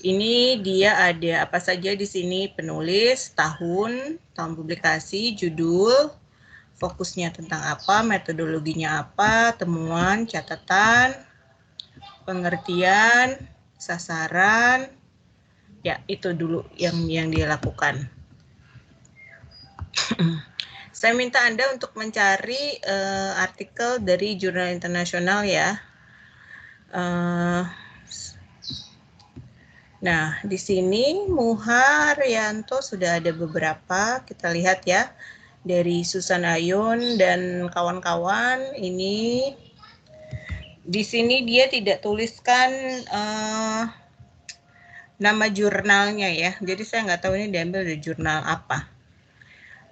Ini dia ada apa saja di sini, penulis, tahun publikasi, judul, fokusnya tentang apa, metodologinya apa, temuan, catatan, pengertian, sasaran. Ya, itu dulu yang dia lakukan. Saya minta Anda untuk mencari artikel dari jurnal internasional ya. Nah, di sini Muharyanto sudah ada beberapa, kita lihat ya. Dari Susan Ayun dan kawan-kawan, ini di sini dia tidak tuliskan nama jurnalnya ya. Jadi saya nggak tahu ini diambil dari jurnal apa.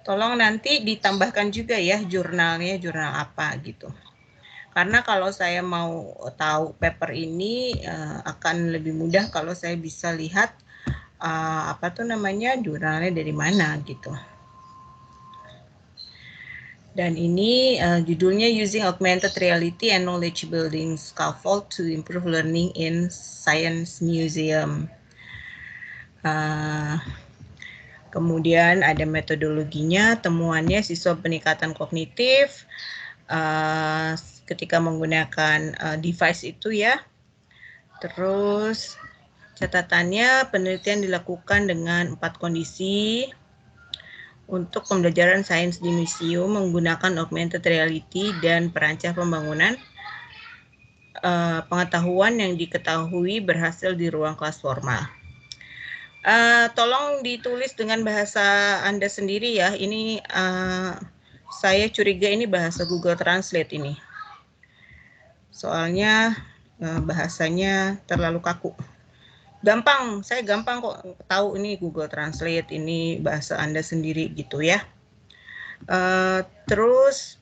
Tolong nanti ditambahkan juga ya jurnalnya, jurnal apa gitu. Karena kalau saya mau tahu paper ini akan lebih mudah kalau saya bisa lihat apa tuh namanya, jurnalnya dari mana gitu. Dan ini judulnya Using Augmented Reality and Knowledge Building Scaffold to Improve Learning in Science Museum. Kemudian ada metodologinya, temuannya siswa peningkatan kognitif ketika menggunakan device itu ya. Terus catatannya, penelitian dilakukan dengan 4 kondisi untuk pembelajaran sains di museum menggunakan augmented reality dan perancah pembangunan pengetahuan yang diketahui berhasil di ruang kelas formal. Tolong ditulis dengan bahasa Anda sendiri ya. Ini saya curiga ini bahasa Google Translate ini. Soalnya bahasanya terlalu kaku. Gampang, saya gampang kok tahu ini Google Translate, ini bahasa Anda sendiri gitu ya. Terus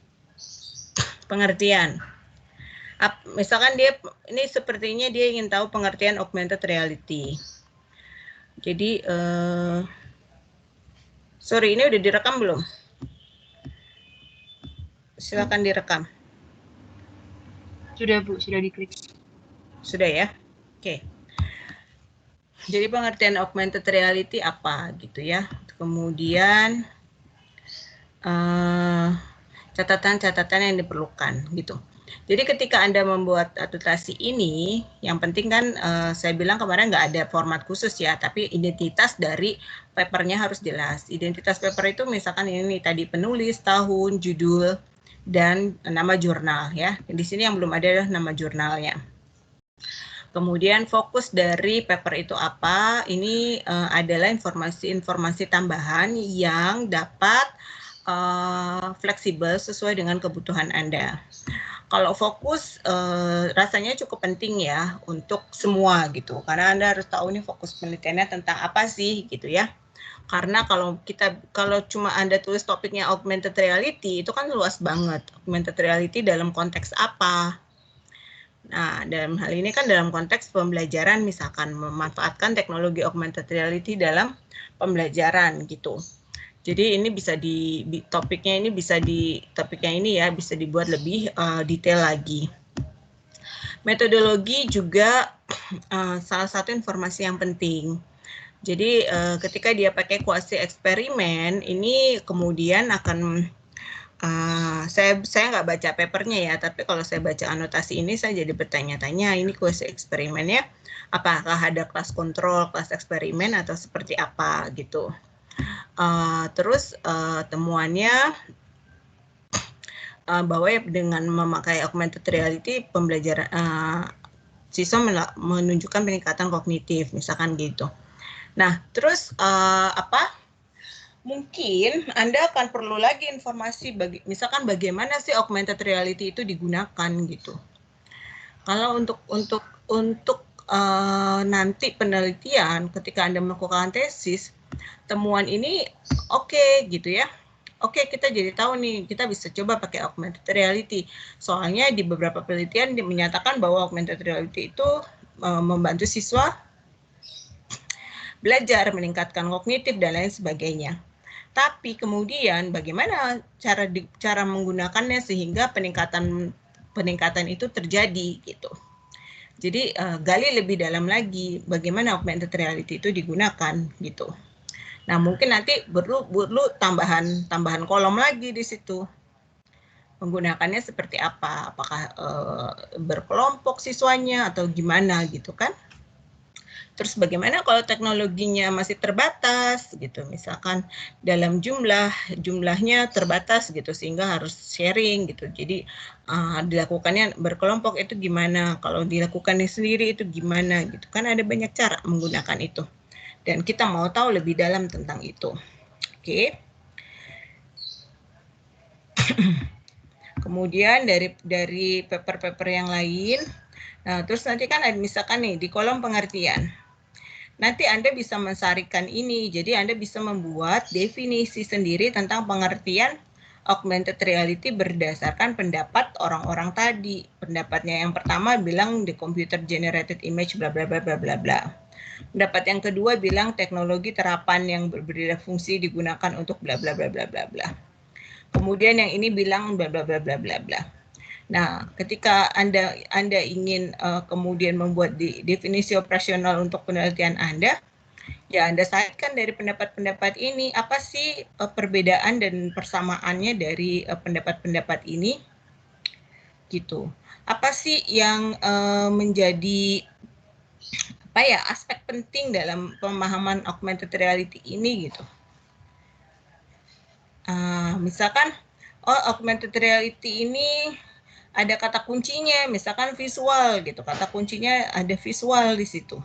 pengertian. Misalkan dia, ini sepertinya dia ingin tahu pengertian augmented reality. Jadi, sorry, ini udah direkam belum? Silakan direkam. Sudah Bu, sudah diklik. Sudah ya? Oke. Jadi pengertian augmented reality apa gitu ya. Kemudian catatan-catatan yang diperlukan gitu. Jadi ketika Anda membuat adaptasi ini, yang penting kan saya bilang kemarin nggak ada format khusus ya, tapi identitas dari papernya harus jelas. Identitas paper itu misalkan ini tadi penulis, tahun, judul, dan nama jurnal ya. Di sini yang belum ada adalah nama jurnalnya. Kemudian fokus dari paper itu apa? Ini adalah informasi-informasi tambahan yang dapat fleksibel sesuai dengan kebutuhan Anda. Kalau fokus rasanya cukup penting ya untuk semua gitu, karena Anda harus tahu nih fokus penelitiannya tentang apa sih gitu ya. Karena kalau cuma Anda tulis topiknya augmented reality itu kan luas banget. Augmented reality dalam konteks apa? Nah, dalam hal ini kan dalam konteks pembelajaran, misalkan memanfaatkan teknologi augmented reality dalam pembelajaran gitu. Jadi ini bisa topiknya ini bisa dibuat lebih detail lagi. Metodologi juga salah satu informasi yang penting. Jadi ketika dia pakai kuasi eksperimen, ini kemudian akan saya nggak baca papernya ya, tapi kalau saya baca anotasi ini saya jadi bertanya-tanya, ini kuasi eksperimennya apakah ada kelas kontrol, kelas eksperimen atau seperti apa gitu. Terus temuannya bahwa dengan memakai augmented reality pembelajaran siswa menunjukkan peningkatan kognitif, misalkan gitu. Nah, terus mungkin Anda akan perlu lagi informasi misalkan bagaimana sih augmented reality itu digunakan gitu. Kalau untuk nanti penelitian ketika Anda melakukan tesis, temuan ini oke gitu ya. Oke, kita jadi tahu nih, kita bisa coba pakai augmented reality. Soalnya di beberapa penelitian menyatakan bahwa augmented reality itu membantu siswa belajar, meningkatkan kognitif, dan lain sebagainya. Tapi kemudian bagaimana cara menggunakannya sehingga peningkatan itu terjadi gitu. Jadi gali lebih dalam lagi bagaimana augmented reality itu digunakan gitu. Nah, mungkin nanti perlu tambahan kolom lagi di situ. Menggunakannya seperti apa? Apakah berkelompok siswanya atau gimana gitu kan? Terus bagaimana kalau teknologinya masih terbatas gitu, misalkan dalam jumlahnya terbatas gitu sehingga harus sharing gitu. Jadi dilakukannya berkelompok itu gimana? Kalau dilakukannya sendiri itu gimana gitu kan, ada banyak cara menggunakan itu. Dan kita mau tahu lebih dalam tentang itu. Oke. Kemudian dari paper-paper yang lain, nah terus nanti kan ada misalkan nih di kolom pengertian. Nanti Anda bisa mensarikan ini, jadi Anda bisa membuat definisi sendiri tentang pengertian augmented reality berdasarkan pendapat orang-orang tadi. Pendapatnya yang pertama bilang the computer generated image bla bla bla bla bla bla. Pendapat yang kedua bilang teknologi terapan yang berbeda fungsi digunakan untuk bla bla bla bla bla bla. Kemudian yang ini bilang bla bla bla bla bla bla. Nah, ketika Anda ingin kemudian membuat definisi operasional untuk penelitian Anda, ya Anda saitkan dari pendapat-pendapat ini, apa sih perbedaan dan persamaannya dari pendapat-pendapat ini, gitu. Apa sih yang menjadi aspek penting dalam pemahaman augmented reality ini, gitu. Misalkan, augmented reality ini ada kata kuncinya, misalkan visual gitu, kata kuncinya ada visual di situ.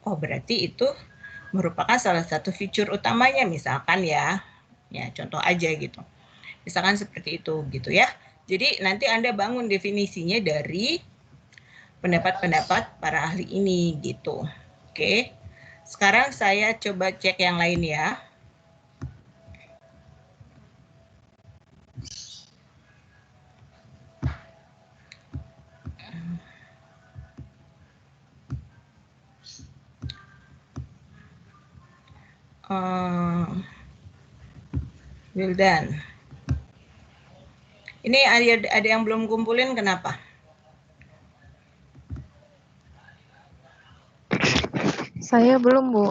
Oh, berarti itu merupakan salah satu fitur utamanya, misalkan ya contoh aja gitu. Misalkan seperti itu gitu ya. Jadi nanti Anda bangun definisinya dari pendapat-pendapat para ahli ini gitu. Oke. Sekarang saya coba cek yang lain ya. Wildan. Ini ada yang belum kumpulin, kenapa? Saya belum, Bu.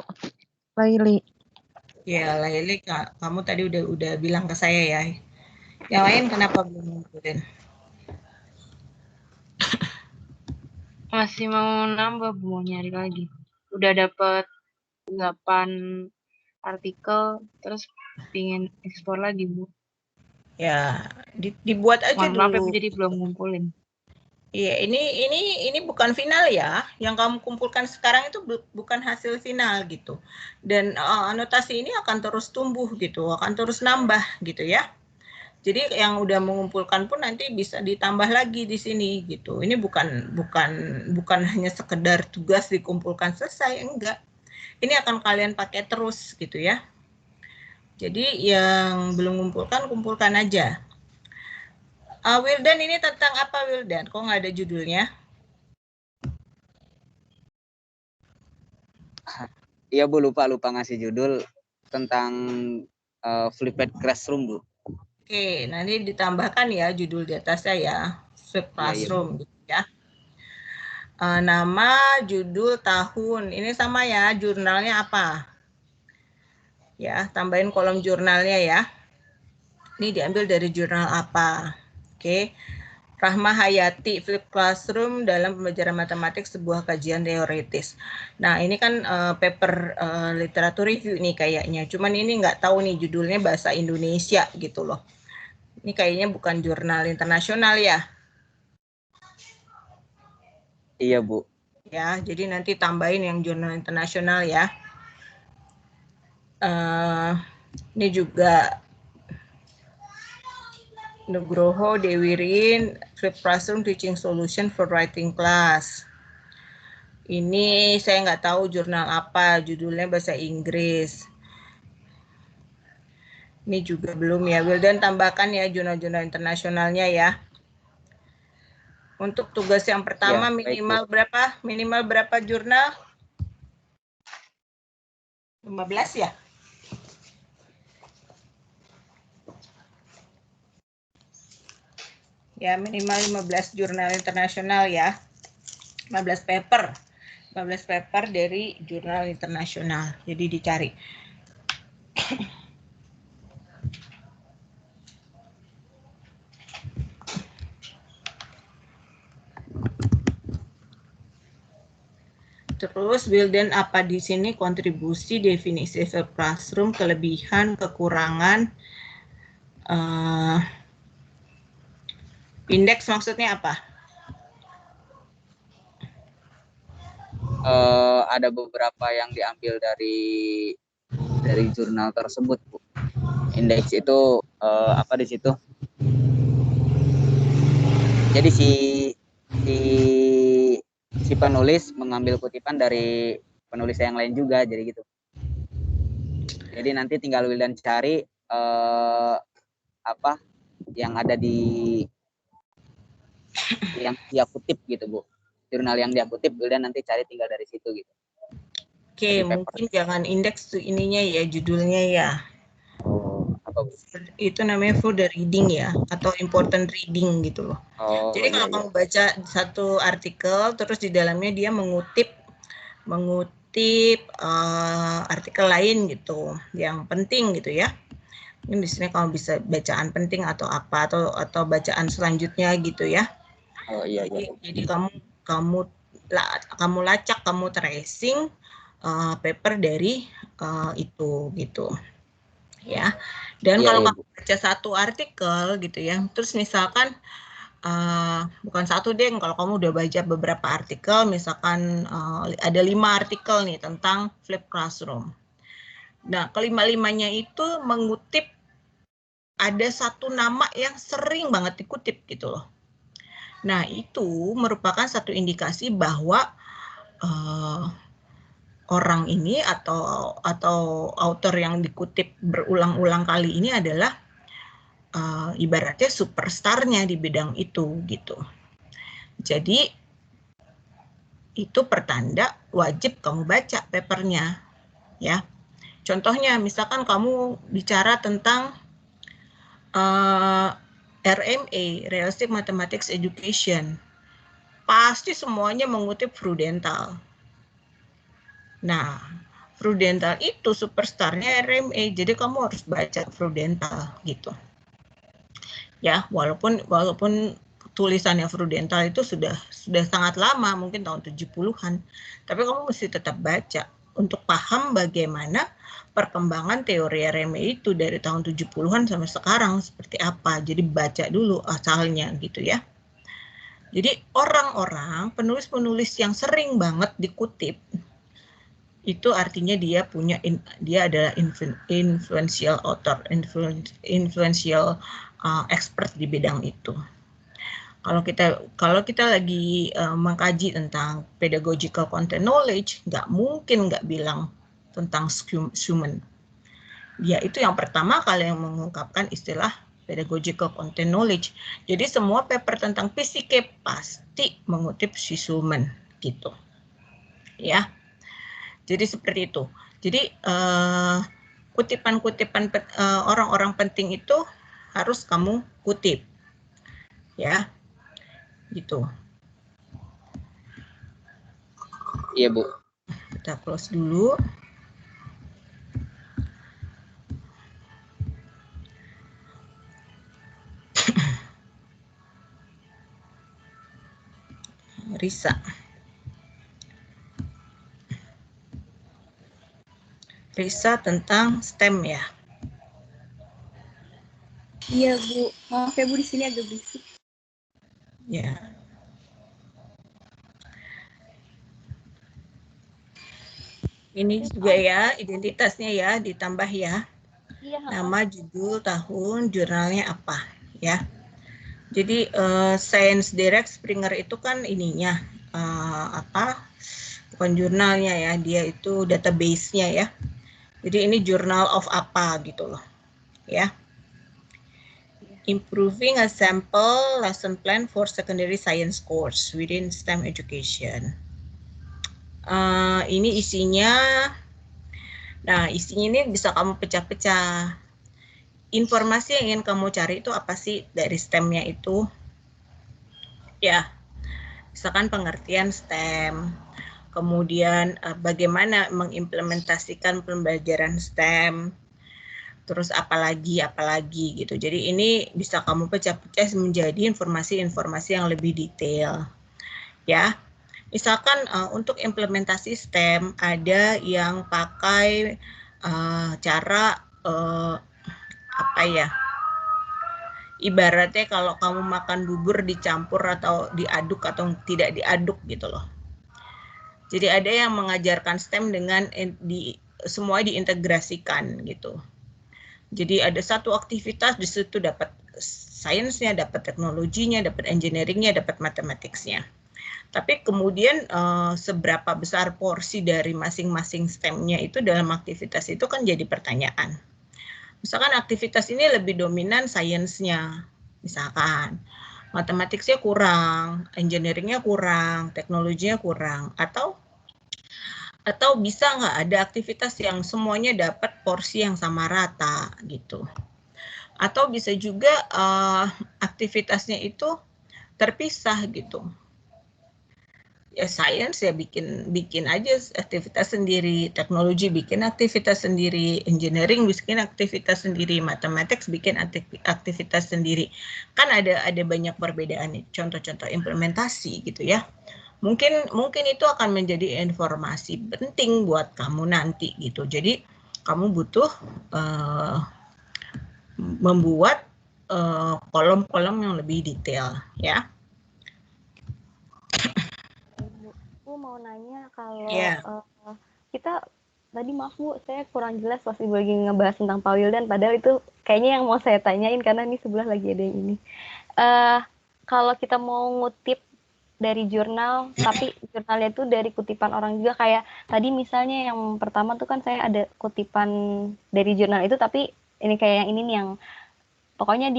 Laili. Ya, Laili, kamu tadi udah bilang ke saya ya. Yang lain kenapa belum kumpulin? Masih mau nambah, Bu, mau nyari lagi. Udah dapat 8 artikel, terus pingin ekspor lagi, Bu. Ya, dibuat aja Mohon maaf ya, Bu, dulu. jadi belum ngumpulin. Iya, ini bukan final ya. Yang kamu kumpulkan sekarang itu bukan hasil final gitu. Dan anotasi ini akan terus tumbuh gitu, akan terus nambah gitu ya. Jadi yang udah mengumpulkan pun nanti bisa ditambah lagi di sini gitu. Ini bukan hanya sekedar tugas dikumpulkan selesai, enggak. Ini akan kalian pakai terus gitu ya. Jadi yang belum mengumpulkan, kumpulkan aja. Wildan, ini tentang apa Wildan? Kok nggak ada judulnya? Iya Bu, lupa ngasih judul tentang flipped classroom Bu. Oke, nanti ditambahkan ya judul di atasnya ya, flipped classroom gitu ya. Nama, judul, tahun, ini sama ya, jurnalnya apa? Ya, tambahin kolom jurnalnya ya. Ini diambil dari jurnal apa? Oke. Rahma Hayati, Flipped Classroom dalam pembelajaran matematik sebuah kajian teoritis. Nah, ini kan paper literatur review nih kayaknya. Cuman ini nggak tahu nih judulnya bahasa Indonesia gitu loh. Ini kayaknya bukan jurnal internasional ya. Iya Bu. Ya, jadi nanti tambahin yang jurnal internasional ya. Ini juga Nugroho Dewi Rin, Flipped Classroom Teaching Solution for Writing Class. Ini saya nggak tahu jurnal apa, judulnya bahasa Inggris. Ini juga belum ya, Wildan tambahkan ya jurnal-jurnal internasionalnya ya. Untuk tugas yang pertama ya, minimal berapa? Minimal berapa jurnal? 15 ya? Ya, minimal 15 jurnal internasional ya. 15 paper. 15 paper dari jurnal internasional. Jadi dicari. Terus Wildan apa di sini kontribusi definisi classroom, kelebihan, kekurangan, indeks maksudnya apa? Ada beberapa yang diambil dari jurnal tersebut, Bu. Indeks itu apa di situ? Jadi si penulis mengambil kutipan dari penulis yang lain juga, jadi gitu. Jadi nanti tinggal Wildan cari apa yang ada di yang dia kutip gitu, Bu. Jurnal yang dia kutip, Wildan nanti cari tinggal dari situ gitu. Oke, mungkin jangan indeks tuh ininya ya, judulnya ya. Apa, Bu? Itu namanya for the reading ya, atau important reading gitu loh. Jadi kalau kamu baca satu artikel, terus di dalamnya dia mengutip artikel lain gitu, yang penting gitu ya. Ini di sini kamu bisa bacaan penting atau apa, atau bacaan selanjutnya gitu ya. Jadi kamu lacak, kamu tracing paper dari itu gitu ya. Dan kalau kamu baca satu artikel gitu ya, terus misalkan bukan satu deh, kalau kamu udah baca beberapa artikel, misalkan ada 5 artikel nih tentang flipped classroom. Nah, kelima-limanya itu mengutip ada satu nama yang sering banget dikutip gitu loh. Nah, itu merupakan satu indikasi bahwa orang ini atau author yang dikutip berulang-ulang kali ini adalah ibaratnya superstarnya di bidang itu gitu. Jadi itu pertanda wajib kamu baca papernya ya. Contohnya misalkan kamu bicara tentang RMA, Realistic Mathematics Education, pasti semuanya mengutip Prudental. Nah, Prudental itu superstarnya RMA, jadi kamu harus baca Prudental gitu. Ya, walaupun tulisannya Prudental itu sudah sangat lama, mungkin tahun 70-an. Tapi kamu mesti tetap baca untuk paham bagaimana perkembangan teori RMA itu dari tahun 70-an sampai sekarang seperti apa. Jadi baca dulu asalnya gitu ya. Jadi orang-orang penulis-penulis yang sering banget dikutip itu artinya dia adalah influential author, influential expert di bidang itu. Kalau kita lagi mengkaji tentang pedagogical content knowledge, nggak mungkin nggak bilang tentang Schumann. Dia itu yang pertama kali yang mengungkapkan istilah pedagogical content knowledge. Jadi semua paper tentang psike pasti mengutip si Schumann gitu. Ya. Jadi seperti itu. Jadi kutipan-kutipan orang-orang penting itu harus kamu kutip. Ya. Gitu. Iya, Bu. Kita close dulu. Risa tentang STEM ya. Iya, Bu. Maaf ya, Bu, di sini agak berisik. Ya. Ini juga ya, identitasnya ya, ditambah ya. Nama, judul, tahun, jurnalnya apa ya. Jadi Science Direct Springer itu kan ininya bukan jurnalnya ya, dia itu database-nya ya. Jadi ini journal of apa gitu loh ya. Improving a sample lesson plan for secondary science course within STEM education. Ini isinya, ini bisa kamu pecah-pecah. Informasi yang ingin kamu cari itu apa sih dari STEM-nya itu? Ya, Misalkan pengertian STEM, kemudian bagaimana mengimplementasikan pembelajaran STEM, terus apalagi gitu. Jadi ini bisa kamu pecah-pecah menjadi informasi-informasi yang lebih detail, ya. Misalkan untuk implementasi STEM ada yang pakai cara apa ya? Ibaratnya kalau kamu makan bubur dicampur atau diaduk atau tidak diaduk gitu loh. Jadi ada yang mengajarkan STEM dengan semua diintegrasikan gitu. Jadi ada satu aktivitas di situ dapat sainsnya, dapat teknologinya, dapat engineeringnya, dapat matematiknya. Tapi kemudian seberapa besar porsi dari masing-masing STEM-nya itu dalam aktivitas itu kan jadi pertanyaan. Misalkan aktivitas ini lebih dominan sainsnya, misalkan matematiknya kurang, engineeringnya kurang, teknologinya kurang, atau bisa nggak ada aktivitas yang semuanya dapat porsi yang sama rata gitu. Atau bisa juga aktivitasnya itu terpisah gitu. Ya sains ya bikin aja aktivitas sendiri, teknologi bikin aktivitas sendiri, engineering bikin aktivitas sendiri, matematik bikin aktivitas sendiri. Kan ada banyak perbedaan nih, contoh-contoh implementasi gitu ya. Mungkin itu akan menjadi informasi penting buat kamu nanti gitu. Jadi kamu butuh membuat kolom-kolom yang lebih detail ya. Aku mau nanya kalau Yeah. kita tadi maaf Bu, saya kurang jelas pas Ibu lagi ngebahas tentang Pak Wildan, padahal itu kayaknya yang mau saya tanyain karena ini sebelah lagi ada yang ini. Kalau kita mau ngutip dari jurnal, tapi jurnalnya itu dari kutipan orang juga, kayak tadi misalnya yang pertama tuh kan saya ada kutipan dari jurnal itu, tapi ini kayak yang ini nih, yang pokoknya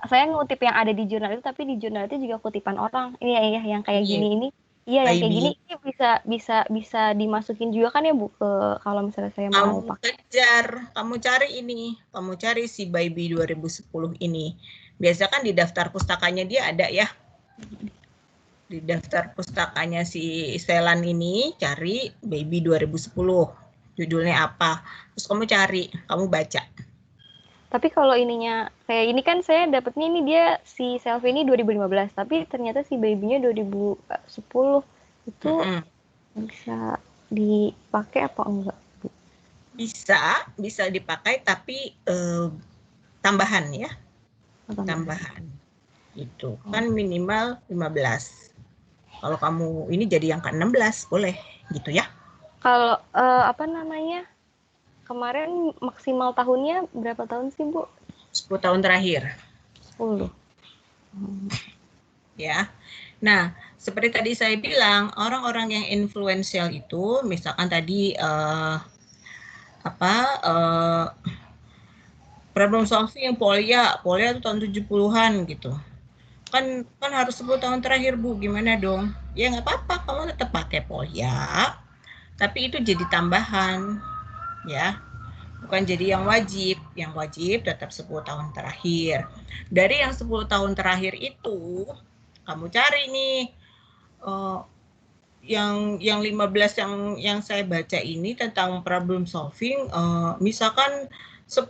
saya ngutip yang ada di jurnal itu, tapi di jurnal itu juga kutipan orang. Ini ya yang kayak gini ini. Iya, yang kayak gini ini bisa dimasukin juga kan ya Bu, ke kalau misalnya saya mau pakai. Kamu cari si Baby 2010 ini. Biasa kan di daftar pustakanya dia ada ya. Di daftar pustakanya si Selan ini cari Baby 2010. Judulnya apa? Terus kamu cari, kamu baca. Tapi kalau ininya kayak ini kan saya dapetnya ini dia si selfie ini 2015, tapi ternyata si babynya 2010. Itu bisa dipakai apa enggak, Bu? Bisa dipakai, tapi tambahan ya. Tambahan. Itu kan minimal 15. Kalau kamu ini jadi yang ke-16 boleh gitu ya. Kalau apa namanya? Kemarin maksimal tahunnya berapa tahun sih, Bu? 10 tahun terakhir. 10. Ya. Nah, seperti tadi saya bilang, orang-orang yang influential itu, misalkan tadi problem solving Polya itu tahun 70-an gitu. Kan harus 10 tahun terakhir, Bu. Gimana dong? Ya nggak apa-apa, kamu tetap pakai Polya, tapi itu jadi tambahan, ya. Bukan jadi yang wajib. Yang wajib tetap 10 tahun terakhir. Dari yang 10 tahun terakhir itu, kamu cari nih yang 15 yang saya baca ini tentang problem solving, misalkan 10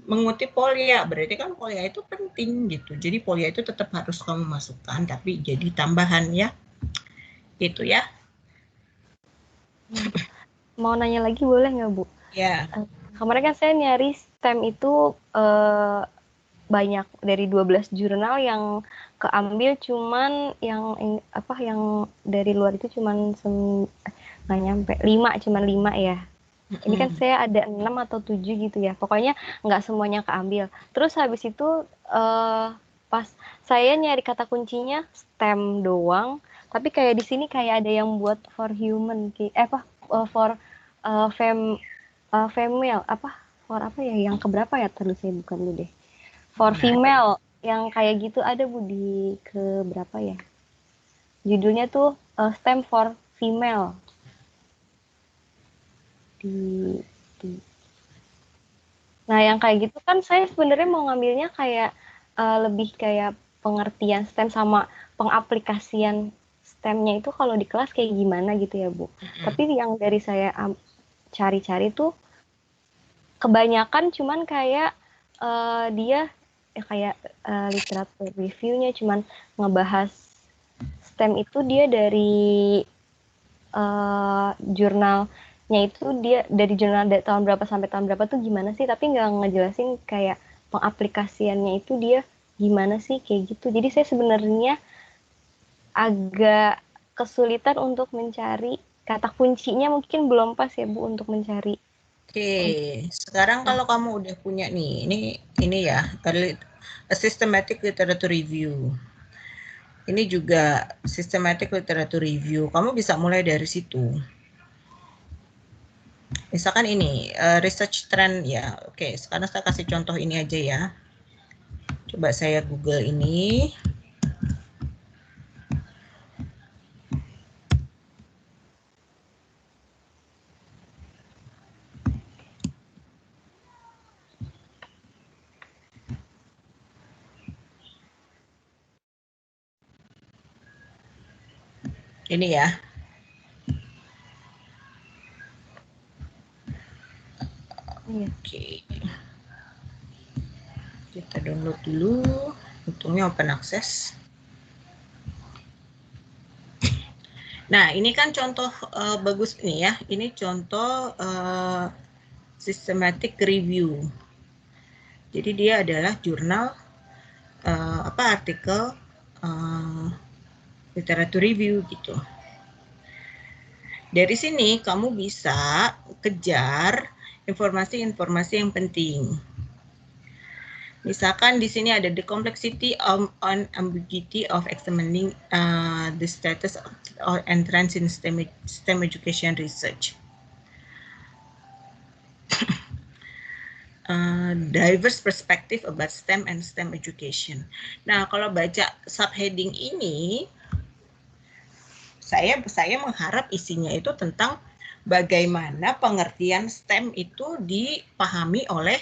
mengutip Polya, berarti kan Polya itu penting gitu. Jadi Polya itu tetap harus kamu masukkan, tapi jadi tambahan ya. Itu ya. Mau nanya lagi boleh nggak, Bu? Ya. Kemarin kan saya nyari STEM itu banyak dari 12 jurnal, yang keambil cuman yang dari luar itu cuman nggak nyampe 5 ya. Ini kan saya ada 6 atau 7 gitu ya. Pokoknya nggak semuanya keambil. Terus habis itu pas saya nyari kata kuncinya STEM doang, tapi kayak di sini kayak ada yang buat for human, for female, for apa ya, yang keberapa ya, tulisnya bukan dulu deh. For female, yang kayak gitu ada Bu di keberapa ya? Judulnya tuh STEM for female. Nah, yang kayak gitu kan saya sebenarnya mau ngambilnya kayak lebih kayak pengertian STEM sama pengaplikasian STEM-nya itu kalau di kelas kayak gimana gitu ya Bu. Tapi yang dari saya cari-cari tuh kebanyakan cuman kayak dia kayak literatur review-nya cuman ngebahas STEM itu dia dari jurnalnya itu dia dari jurnal tahun berapa sampai tahun berapa tuh gimana sih, tapi nggak ngejelasin kayak pengaplikasiannya itu dia gimana sih kayak gitu. Jadi saya sebenarnya agak kesulitan untuk mencari kata kuncinya, mungkin belum pas ya Bu untuk mencari. Oke, sekarang kalau kamu udah punya nih, ini ya, a systematic literature review. Ini juga systematic literature review. Kamu bisa mulai dari situ. Misalkan ini research trend ya. Oke, sekarang saya kasih contoh ini aja ya. Coba saya Google ini. Ini ya. Oke. Kita download dulu. Untungnya open access. Nah, ini kan contoh bagus ini ya. Ini contoh systematic review. Jadi dia adalah jurnal artikel literatur review gitu. Dari sini kamu bisa kejar informasi-informasi yang penting. Misalkan di sini ada the complexity on ambiguity of examining the status of entrance in STEM education research. Diverse perspective about STEM and STEM education. Nah, kalau baca subheading ini, saya mengharap isinya itu tentang bagaimana pengertian STEM itu dipahami oleh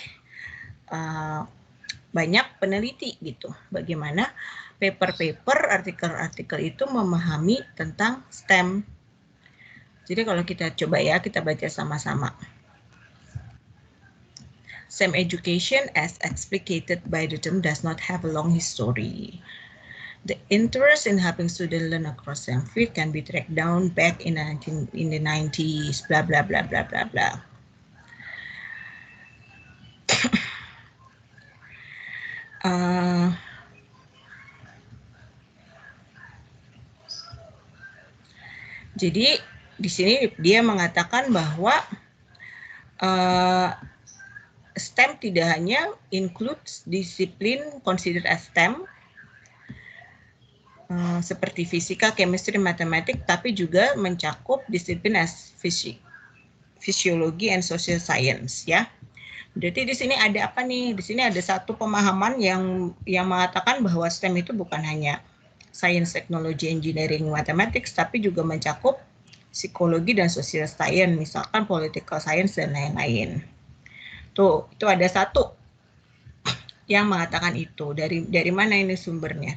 banyak peneliti gitu. Bagaimana paper-paper, artikel-artikel itu memahami tentang STEM. Jadi kalau kita coba ya, kita baca sama-sama. STEM education as explicated by the term does not have a long history. The interest in helping students learn across STEM field can be tracked down back in the 90s, blah, blah, blah, blah, blah, blah. Jadi di sini dia mengatakan bahwa STEM tidak hanya includes disiplin considered as STEM seperti fisika, chemistry, matematik, tapi juga mencakup disiplin as physiology and social science ya. Berarti di sini ada apa nih? Di sini ada satu pemahaman yang mengatakan bahwa STEM itu bukan hanya science, technology, engineering, mathematics, tapi juga mencakup psikologi dan social science, misalkan political science dan lain-lain. Tuh, itu ada satu yang mengatakan itu. Dari mana ini sumbernya?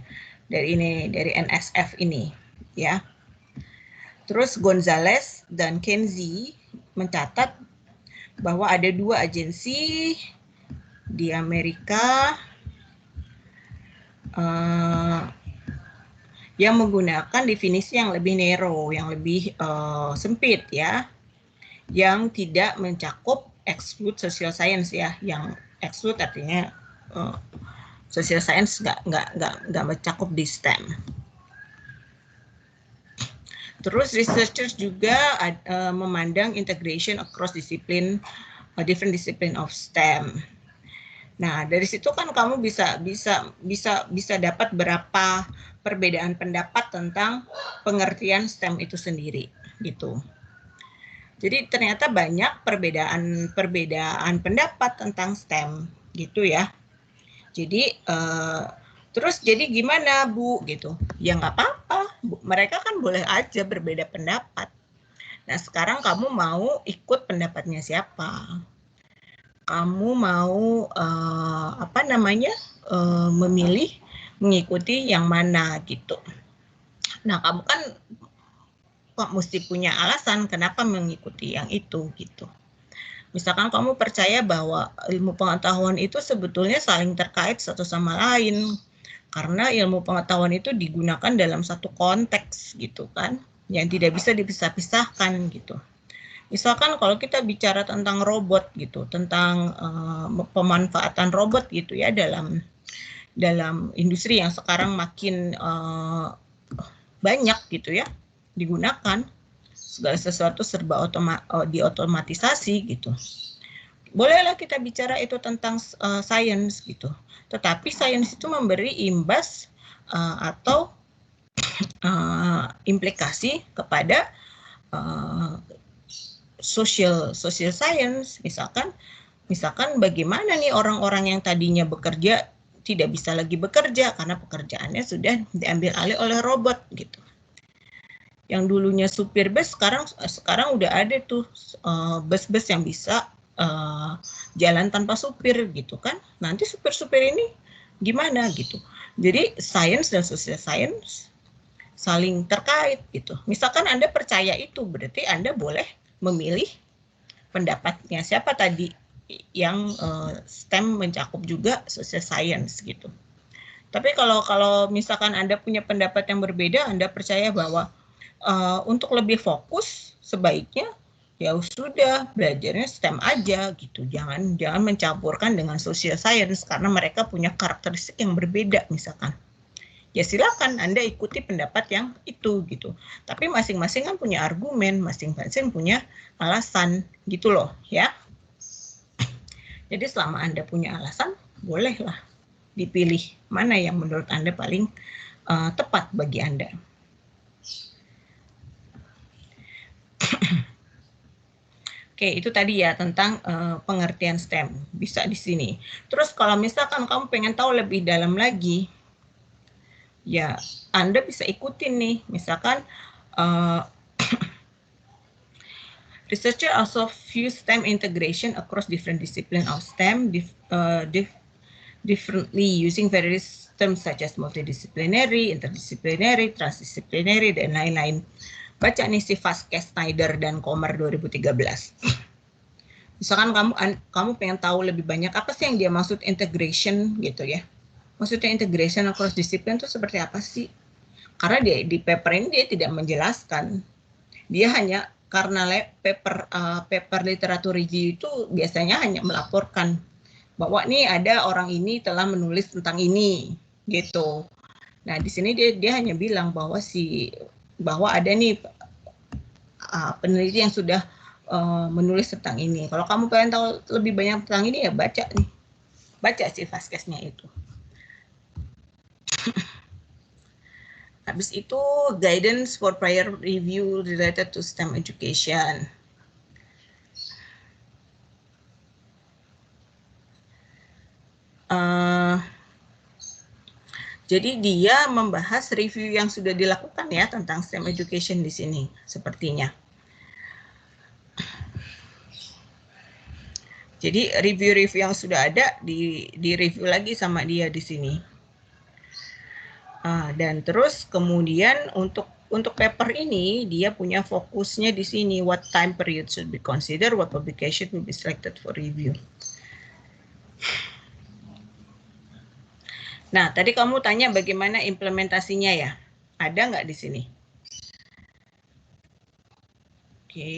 Dari NSF ini, ya. Terus Gonzalez dan Kenzie mencatat bahwa ada 2 agensi di Amerika yang menggunakan definisi yang lebih narrow, yang lebih sempit ya, yang tidak mencakup exclude social science ya, yang exclude artinya social science nggak mencakup di STEM. Terus researchers juga memandang integration across discipline, different discipline of STEM. Nah, dari situ kan kamu bisa dapat berapa perbedaan pendapat tentang pengertian STEM itu sendiri, gitu. Jadi ternyata banyak perbedaan pendapat tentang STEM, gitu ya. Jadi terus jadi gimana Bu gitu? Ya nggak apa-apa, mereka kan boleh aja berbeda pendapat. Nah sekarang kamu mau ikut pendapatnya siapa? Kamu mau memilih mengikuti yang mana gitu. Nah, kamu kan kok mesti punya alasan kenapa mengikuti yang itu gitu. Misalkan kamu percaya bahwa ilmu pengetahuan itu sebetulnya saling terkait satu sama lain, karena ilmu pengetahuan itu digunakan dalam satu konteks gitu kan, yang tidak bisa dipisah-pisahkan gitu. Misalkan kalau kita bicara tentang robot gitu, tentang pemanfaatan robot gitu ya dalam industri yang sekarang makin banyak gitu ya digunakan, segala sesuatu serba diotomatisasi gitu. Bolehlah kita bicara itu tentang sains gitu, tetapi sains itu memberi imbas atau implikasi kepada social science. Misalkan bagaimana nih orang-orang yang tadinya bekerja tidak bisa lagi bekerja karena pekerjaannya sudah diambil alih oleh robot gitu. Yang dulunya supir bus sekarang udah ada tuh bus-bus yang bisa jalan tanpa supir gitu kan. Nanti supir-supir ini gimana gitu. Jadi sains dan social science saling terkait gitu. Misalkan Anda percaya itu, berarti Anda boleh memilih pendapatnya siapa tadi yang STEM mencakup juga social science gitu. Tapi kalau misalkan Anda punya pendapat yang berbeda, Anda percaya bahwa untuk lebih fokus sebaiknya ya sudah belajarnya STEM aja gitu. Jangan mencampurkan dengan social science karena mereka punya karakteristik yang berbeda misalkan. Ya silakan Anda ikuti pendapat yang itu gitu. Tapi masing-masing kan punya argumen, masing-masing punya alasan gitu loh ya. Jadi selama Anda punya alasan, bolehlah dipilih mana yang menurut Anda paling tepat bagi Anda. Oke, itu tadi ya tentang pengertian STEM. Bisa di sini. Terus kalau misalkan kamu pengen tahu lebih dalam lagi, ya Anda bisa ikutin nih. Misalkan researcher also view STEM integration across different discipline of STEM differently using various terms such as multidisciplinary, interdisciplinary, transdisciplinary, dan lain-lain. Baca nih si Vasquez, Snyder, dan Comer 2013. Misalkan kamu pengen tahu lebih banyak apa sih yang dia maksud integration gitu ya. Maksudnya integration across disiplin itu seperti apa sih? Karena di paper ini dia tidak menjelaskan. Dia hanya karena paper literatur review itu biasanya hanya melaporkan bahwa nih ada orang ini telah menulis tentang ini gitu. Nah, di sini dia hanya bilang bahwa ada nih peneliti yang sudah menulis tentang ini. Kalau kamu pengen tahu lebih banyak tentang ini ya baca si Vasquez-nya itu. Habis itu guidance for prior review related to STEM education. Jadi dia membahas review yang sudah dilakukan ya tentang STEM education di sini sepertinya. Jadi review-review yang sudah ada di review lagi sama dia di sini. Dan terus kemudian untuk paper ini dia punya fokusnya di sini, what time period should be considered, what publication will be selected for review. Nah, tadi kamu tanya bagaimana implementasinya ya? Ada nggak di sini? Oke.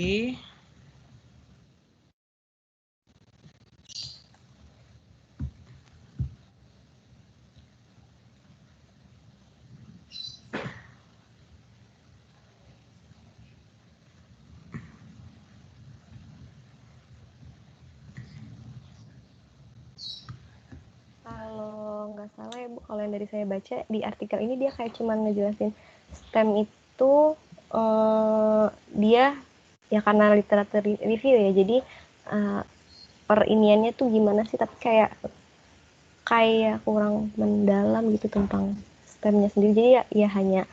Kalau nggak salah ya Bu, kalau yang dari saya baca di artikel ini dia kayak cuma ngejelasin STEM itu dia ya karena literatur review ya, jadi periniannya tuh gimana sih, tapi kayak kurang mendalam gitu tentang STEM-nya sendiri. Jadi ya hanya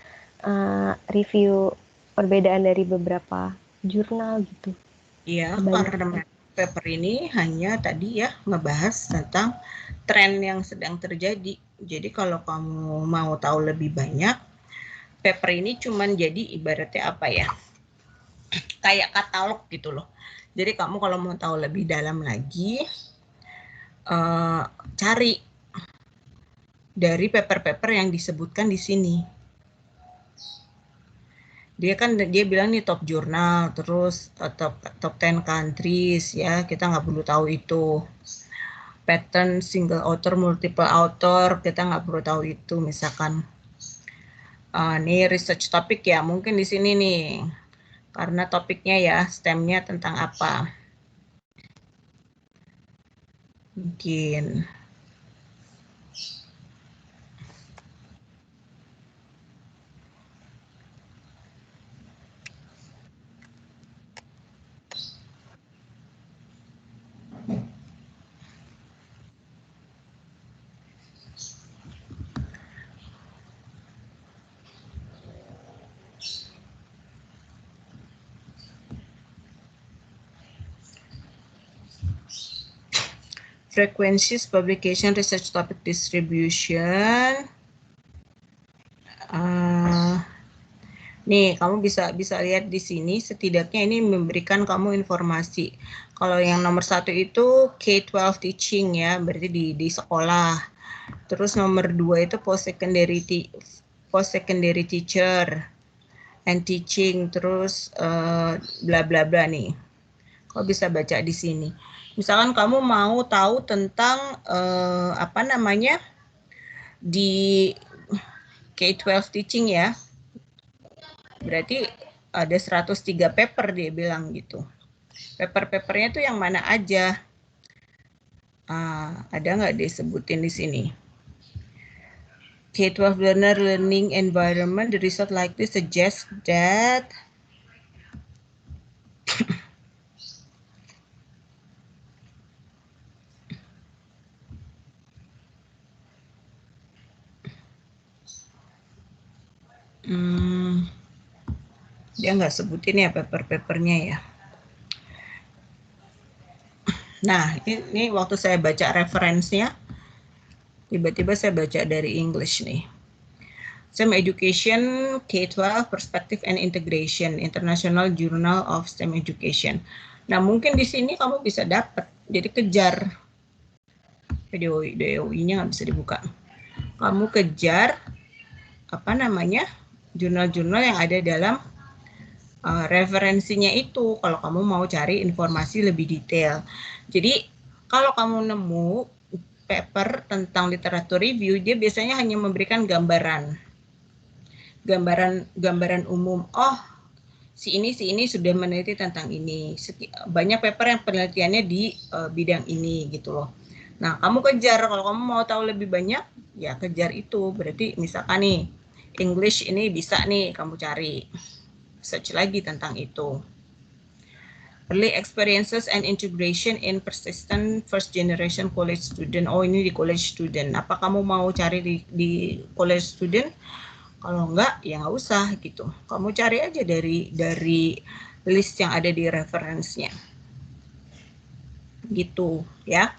review perbedaan dari beberapa jurnal gitu. Iya, paper ini hanya tadi ya ngebahas tentang tren yang sedang terjadi. Jadi kalau kamu mau tahu lebih banyak, paper ini cuman jadi ibaratnya apa ya? Kayak katalog gitu loh. Jadi kamu kalau mau tahu lebih dalam lagi, cari dari paper-paper yang disebutkan di sini. Dia bilang nih top jurnal, terus top 10 countries ya, kita nggak perlu tahu itu. Pattern single author, multiple author, kita nggak perlu tahu itu. Misalkan nih research topic ya, mungkin di sini nih, karena topiknya ya STEM-nya tentang apa. Mungkin. Frequencies, publication, research topic distribution. Nih, kamu bisa lihat di sini, setidaknya ini memberikan kamu informasi. Kalau yang nomor 1 itu K-12 teaching ya, berarti di sekolah. Terus nomor 2 itu post secondary teacher and teaching, terus bla bla bla nih. Kau bisa baca di sini. Misalkan kamu mau tahu tentang apa namanya di K-12 teaching ya, berarti ada 103 paper dia bilang gitu. Paper-papernya tuh yang mana aja? Ada nggak disebutin di sini? K-12 learner learning environment, the result likely suggests that dia nggak sebutin ya paper-papernya ya. Nah, ini waktu saya baca referensinya, tiba-tiba saya baca dari English nih. STEM Education K-12 Perspective and Integration, International Journal of STEM Education. Nah, mungkin di sini kamu bisa dapat, jadi kejar. DOI-nya nggak bisa dibuka. Kamu kejar, apa namanya, jurnal-jurnal yang ada dalam referensinya itu, kalau kamu mau cari informasi lebih detail. Jadi, kalau kamu nemu paper tentang literatur review, dia biasanya hanya memberikan gambaran umum. Oh, si ini sudah meneliti tentang ini. Banyak paper yang penelitiannya di bidang ini gitu loh. Nah, kamu kejar, kalau kamu mau tahu lebih banyak, ya kejar itu. Berarti misalkan nih, English ini bisa nih kamu cari. Search lagi tentang itu. Early experiences and integration in persistent first generation college student. Oh, ini di college student. Apa kamu mau cari di college student? Kalau enggak, ya nggak usah gitu. Kamu cari aja dari list yang ada di referensinya. Gitu ya.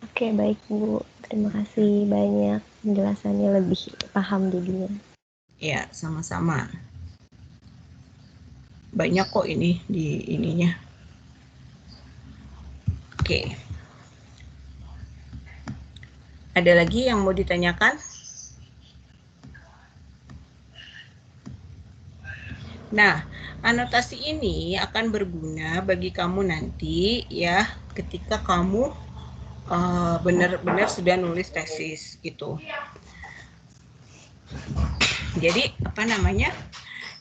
Oke, baik Bu. Terima kasih banyak penjelasannya, lebih paham jadinya. Ya, sama-sama. Banyak kok ini di ininya. Oke. Ada lagi yang mau ditanyakan? Nah, anotasi ini akan berguna bagi kamu nanti ya ketika kamu benar-benar sudah nulis tesis gitu. Jadi apa namanya?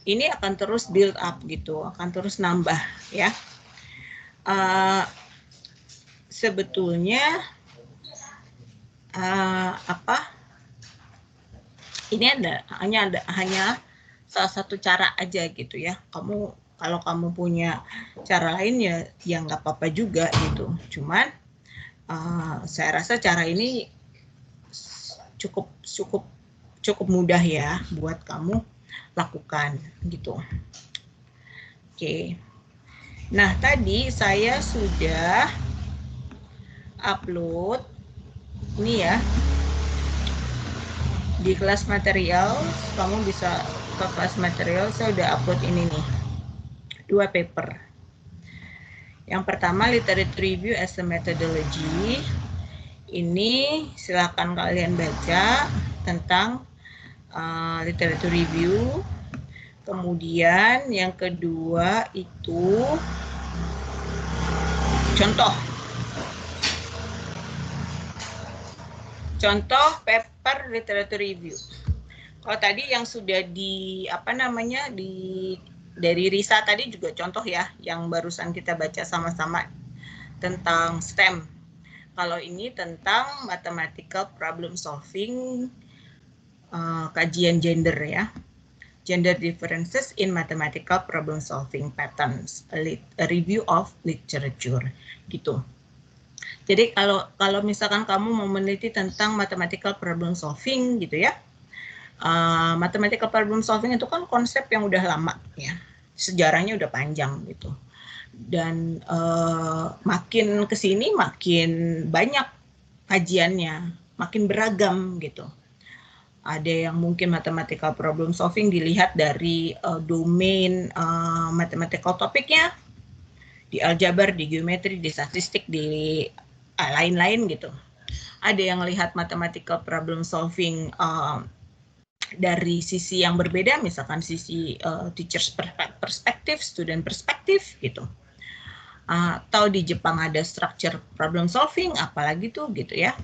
Ini akan terus build up gitu, akan terus nambah ya. Sebetulnya ini hanya salah satu cara aja gitu ya. Kalau kamu punya cara lain ya nggak apa-apa juga gitu. Cuman saya rasa cara ini cukup mudah ya buat kamu lakukan gitu. Oke. Nah, tadi saya sudah upload ini ya di kelas material. Kamu bisa ke kelas material, saya udah upload ini nih, 2 paper. Yang pertama, literature review as a methodology. Ini silakan kalian baca tentang literature review. Kemudian yang kedua itu contoh paper literature review. Kalau tadi yang sudah dari Risa tadi juga contoh ya, yang barusan kita baca sama-sama tentang STEM. Kalau ini tentang mathematical problem solving, kajian gender ya. Gender differences in mathematical problem solving patterns, a review of literature gitu. Jadi kalau misalkan kamu mau meneliti tentang mathematical problem solving gitu ya, mathematical problem solving itu kan konsep yang udah lama ya, sejarahnya udah panjang gitu. Dan makin kesini makin banyak kajiannya, makin beragam gitu. Ada yang mungkin mathematical problem solving dilihat dari domain mathematical topiknya, di aljabar, di geometri, di statistik, di lain-lain gitu. Ada yang lihat mathematical problem solving dari sisi yang berbeda, misalkan sisi teacher's perspective, student perspective gitu. Atau di Jepang ada structure problem solving, apalagi tuh gitu ya.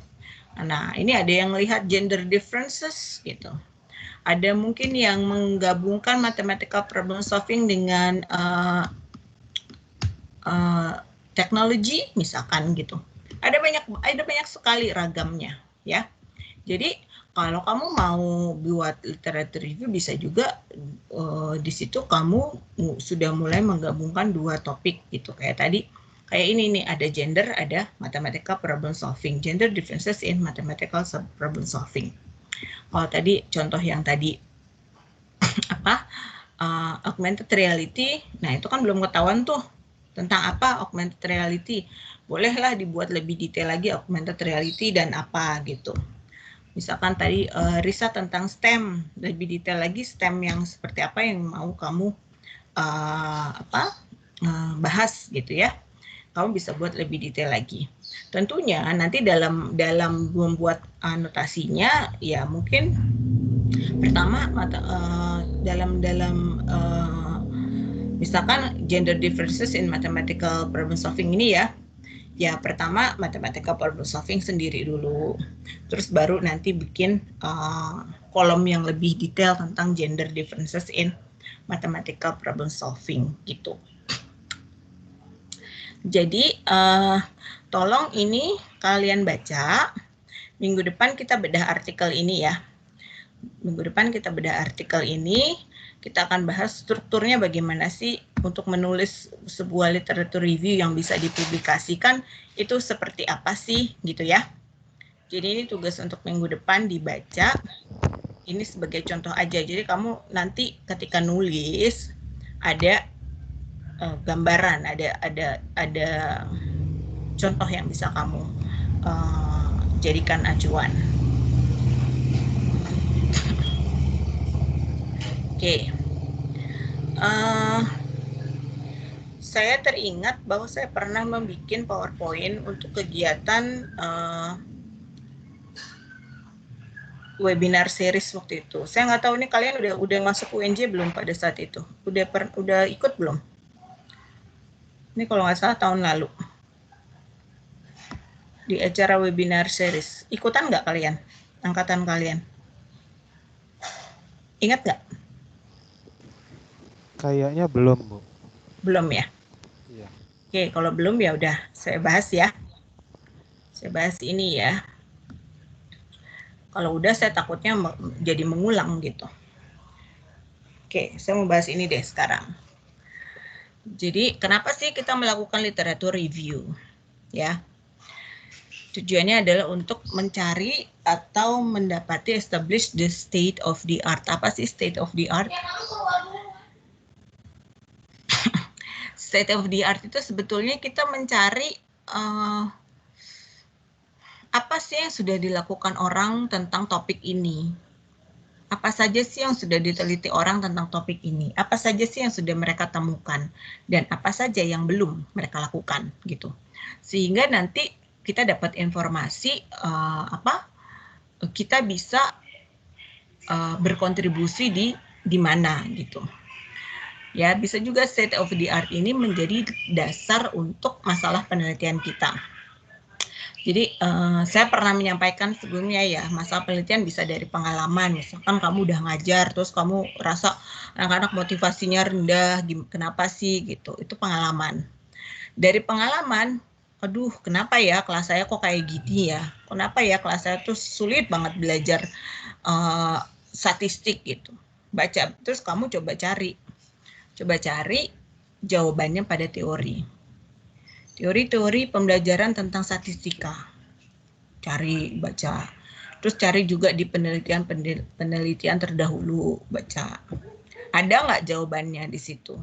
Nah, ini ada yang lihat gender differences gitu. Ada mungkin yang menggabungkan mathematical problem solving dengan teknologi misalkan gitu. Ada banyak sekali ragamnya ya. Jadi kalau kamu mau buat literature review bisa juga di situ kamu sudah mulai menggabungkan 2 topik gitu. Kayak ini nih, ada gender, ada mathematical problem solving, gender differences in mathematical problem solving. Kalau tadi contoh yang tadi augmented reality, nah itu kan belum ketahuan tuh tentang apa augmented reality. Bolehlah dibuat lebih detail lagi augmented reality dan apa gitu. Misalkan tadi Risa tentang STEM, lebih detail lagi STEM yang seperti apa yang mau kamu bahas gitu ya. Kamu bisa buat lebih detail lagi. Tentunya nanti dalam membuat anotasinya ya mungkin pertama misalkan gender differences in mathematical problem solving ini ya. Ya pertama mathematical problem solving sendiri dulu. Terus baru nanti bikin kolom yang lebih detail tentang gender differences in mathematical problem solving gitu. Jadi tolong ini kalian baca. Minggu depan kita bedah artikel ini ya. Minggu depan kita bedah artikel ini. Kita akan bahas strukturnya bagaimana sih untuk menulis sebuah literature review yang bisa dipublikasikan itu seperti apa sih gitu ya. Jadi ini tugas untuk minggu depan dibaca. Ini sebagai contoh aja. Jadi kamu nanti ketika nulis ada gambaran, ada contoh yang bisa kamu jadikan acuan. Oke. Saya teringat bahwa saya pernah membuat PowerPoint untuk kegiatan webinar series waktu itu. Saya nggak tahu nih kalian udah masuk UNJ belum pada saat itu? Udah ikut belum? Ini kalau nggak salah tahun lalu. Di acara webinar series. Ikutan nggak kalian? Angkatan kalian? Ingat nggak? Kayaknya belum, Bu. Belum ya? Iya. Oke, kalau belum ya udah saya bahas ya. Saya bahas ini ya. Kalau udah saya takutnya jadi mengulang gitu. Oke, saya mau bahas ini deh sekarang. Jadi kenapa sih kita melakukan literature review? Ya. Tujuannya adalah untuk mencari atau mendapati establish the state of the art. Apa sih state of the art? state of the art itu sebetulnya kita mencari apa sih yang sudah dilakukan orang tentang topik ini. Apa saja sih yang sudah diteliti orang tentang topik ini? Apa saja sih yang sudah mereka temukan? Dan apa saja yang belum mereka lakukan gitu. Sehingga nanti kita dapat informasi kita bisa berkontribusi di mana gitu. Ya, bisa juga state of the art ini menjadi dasar untuk masalah penelitian kita. Jadi saya pernah menyampaikan sebelumnya ya, masalah penelitian bisa dari pengalaman. Misalkan kamu udah ngajar, terus kamu rasa anak-anak motivasinya rendah, kenapa sih gitu, itu pengalaman. Dari pengalaman, aduh kenapa ya kelas saya kok kayak gini ya, kenapa ya kelas saya tuh sulit banget belajar statistik gitu. Baca, terus kamu coba cari jawabannya pada teori. Teori-teori pembelajaran tentang statistika. Cari, baca. Terus cari juga di penelitian terdahulu, baca. Ada nggak jawabannya di situ?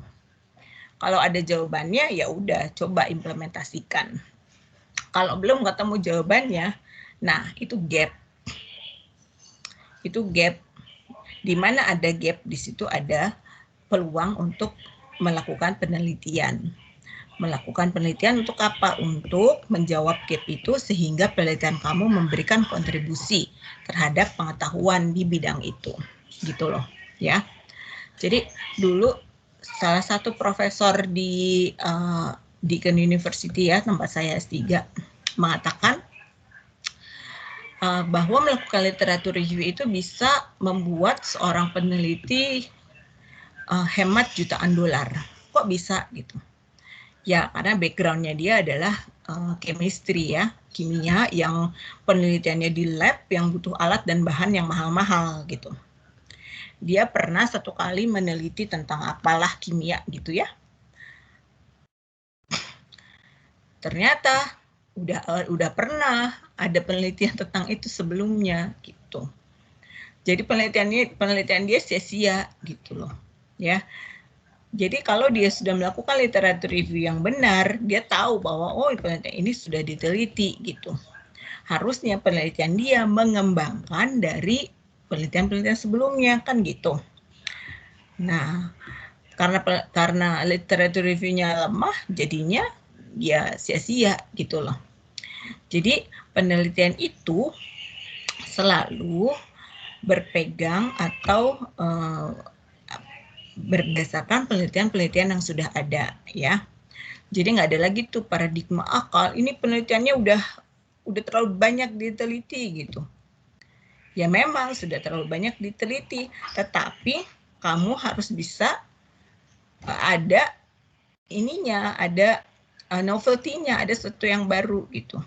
Kalau ada jawabannya, ya udah coba implementasikan. Kalau belum ketemu jawabannya, nah itu gap. Itu gap. Di mana ada gap, di situ ada peluang untuk melakukan penelitian. Melakukan penelitian untuk apa? Untuk menjawab gap itu sehingga penelitian kamu memberikan kontribusi terhadap pengetahuan di bidang itu. Gitu loh, ya. Jadi dulu salah satu profesor di Deakin University ya, tempat saya S3, mengatakan bahwa melakukan literatur review itu bisa membuat seorang peneliti hemat jutaan dolar. Kok bisa gitu? Ya, karena background-nya dia adalah chemistry ya, kimia yang penelitiannya di lab yang butuh alat dan bahan yang mahal-mahal gitu. Dia pernah satu kali meneliti tentang apalah kimia gitu ya. Ternyata udah pernah ada penelitian tentang itu sebelumnya gitu. Jadi penelitian dia sia-sia gitu loh, ya. Jadi kalau dia sudah melakukan literatur review yang benar, dia tahu bahwa oh penelitian ini sudah diteliti gitu. Harusnya penelitian dia mengembangkan dari penelitian-penelitian sebelumnya kan gitu. Nah, karena literatur review-nya lemah, jadinya ya sia-sia gitu loh. Jadi penelitian itu selalu berpegang atau berdasarkan penelitian-penelitian yang sudah ada ya. Jadi nggak ada lagi tuh paradigma akal. Ini penelitiannya udah terlalu banyak diteliti gitu. Ya memang sudah terlalu banyak diteliti, tetapi kamu harus bisa ada ininya, ada novelty-nya, ada sesuatu yang baru gitu.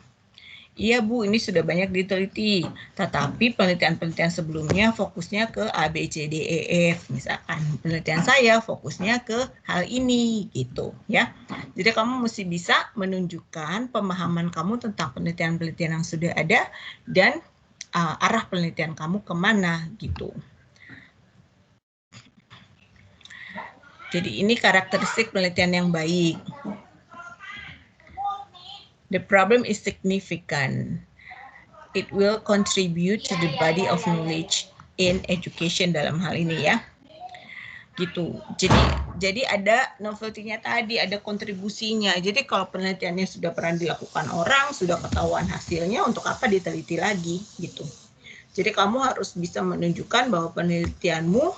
Iya Bu, ini sudah banyak diteliti, tetapi penelitian-penelitian sebelumnya fokusnya ke A, B, C, D, E, F, misalkan. Penelitian saya fokusnya ke hal ini, gitu ya. Jadi kamu mesti bisa menunjukkan pemahaman kamu tentang penelitian-penelitian yang sudah ada dan arah penelitian kamu kemana, gitu. Jadi ini karakteristik penelitian yang baik. The problem is significant. It will contribute to the body of knowledge in education dalam hal ini ya. Gitu. Jadi ada novelty-nya tadi, ada kontribusinya. Jadi kalau penelitiannya sudah pernah dilakukan orang, sudah ketahuan hasilnya, untuk apa diteliti lagi gitu. Jadi kamu harus bisa menunjukkan bahwa penelitianmu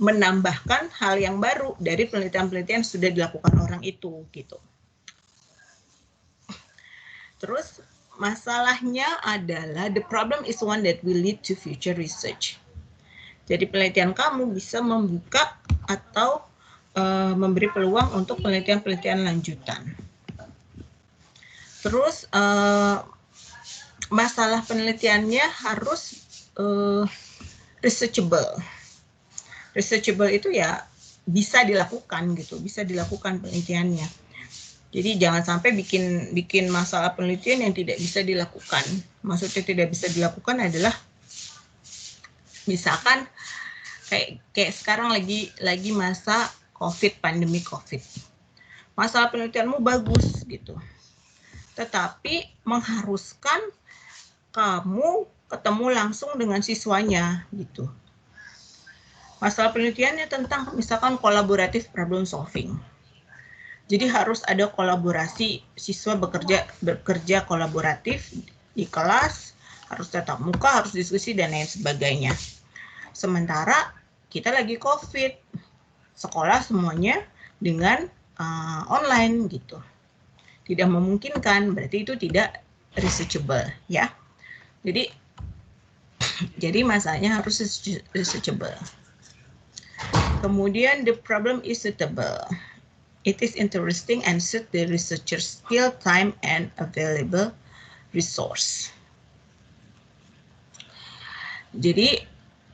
menambahkan hal yang baru dari penelitian-penelitian yang sudah dilakukan orang itu gitu. Terus masalahnya adalah the problem is one that will lead to future research. Jadi penelitian kamu bisa membuka atau memberi peluang untuk penelitian-penelitian lanjutan. Terus masalah penelitiannya harus researchable. Researchable itu ya bisa dilakukan gitu, bisa dilakukan penelitiannya. Jadi jangan sampai bikin masalah penelitian yang tidak bisa dilakukan. Maksudnya tidak bisa dilakukan adalah misalkan kayak sekarang lagi masa COVID, pandemi COVID. masalah penelitianmu bagus gitu. Tetapi mengharuskan kamu ketemu langsung dengan siswanya gitu. Masalah penelitiannya tentang misalkan collaborative problem solving. Jadi harus ada kolaborasi, siswa bekerja kolaboratif di kelas, harus tatap muka, harus diskusi dan lain sebagainya. Sementara kita lagi COVID, sekolah semuanya dengan online gitu. Tidak memungkinkan, berarti itu tidak researchable ya. Jadi masalahnya harus researchable. Kemudian the problem is suitable. It is interesting and suit the researcher's skill, time, and available resource. Jadi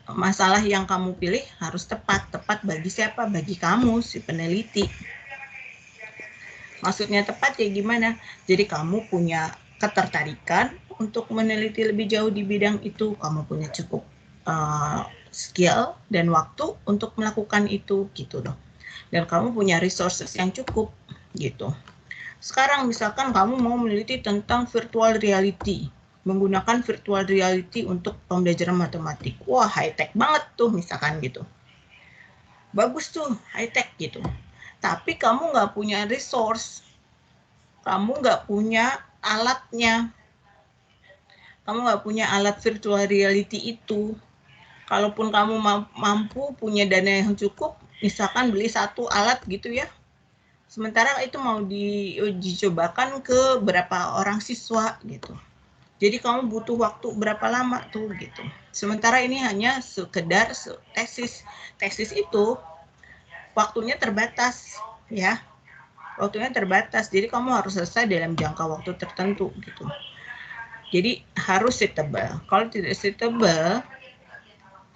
masalah yang kamu pilih harus tepat bagi siapa? Bagi kamu, si peneliti. Maksudnya tepat ya gimana? Jadi kamu punya ketertarikan untuk meneliti lebih jauh di bidang itu, kamu punya cukup skill dan waktu untuk melakukan itu gitu loh. Dan kamu punya resources yang cukup gitu. Sekarang misalkan kamu mau meneliti tentang virtual reality, menggunakan virtual reality untuk pembelajaran matematik. Wah, high tech banget tuh misalkan gitu. Bagus tuh, high tech gitu. Tapi kamu nggak punya resource, kamu nggak punya alatnya, kamu nggak punya alat virtual reality itu. Kalaupun kamu mampu punya dana yang cukup, misalkan beli satu alat gitu ya, sementara itu mau dicobakan ke berapa orang siswa gitu. Jadi kamu butuh waktu berapa lama tuh gitu. Sementara ini hanya sekedar tesis. Tesis itu waktunya terbatas ya. Waktunya terbatas. Jadi kamu harus selesai dalam jangka waktu tertentu gitu. Jadi harus suitable. Kalau tidak suitable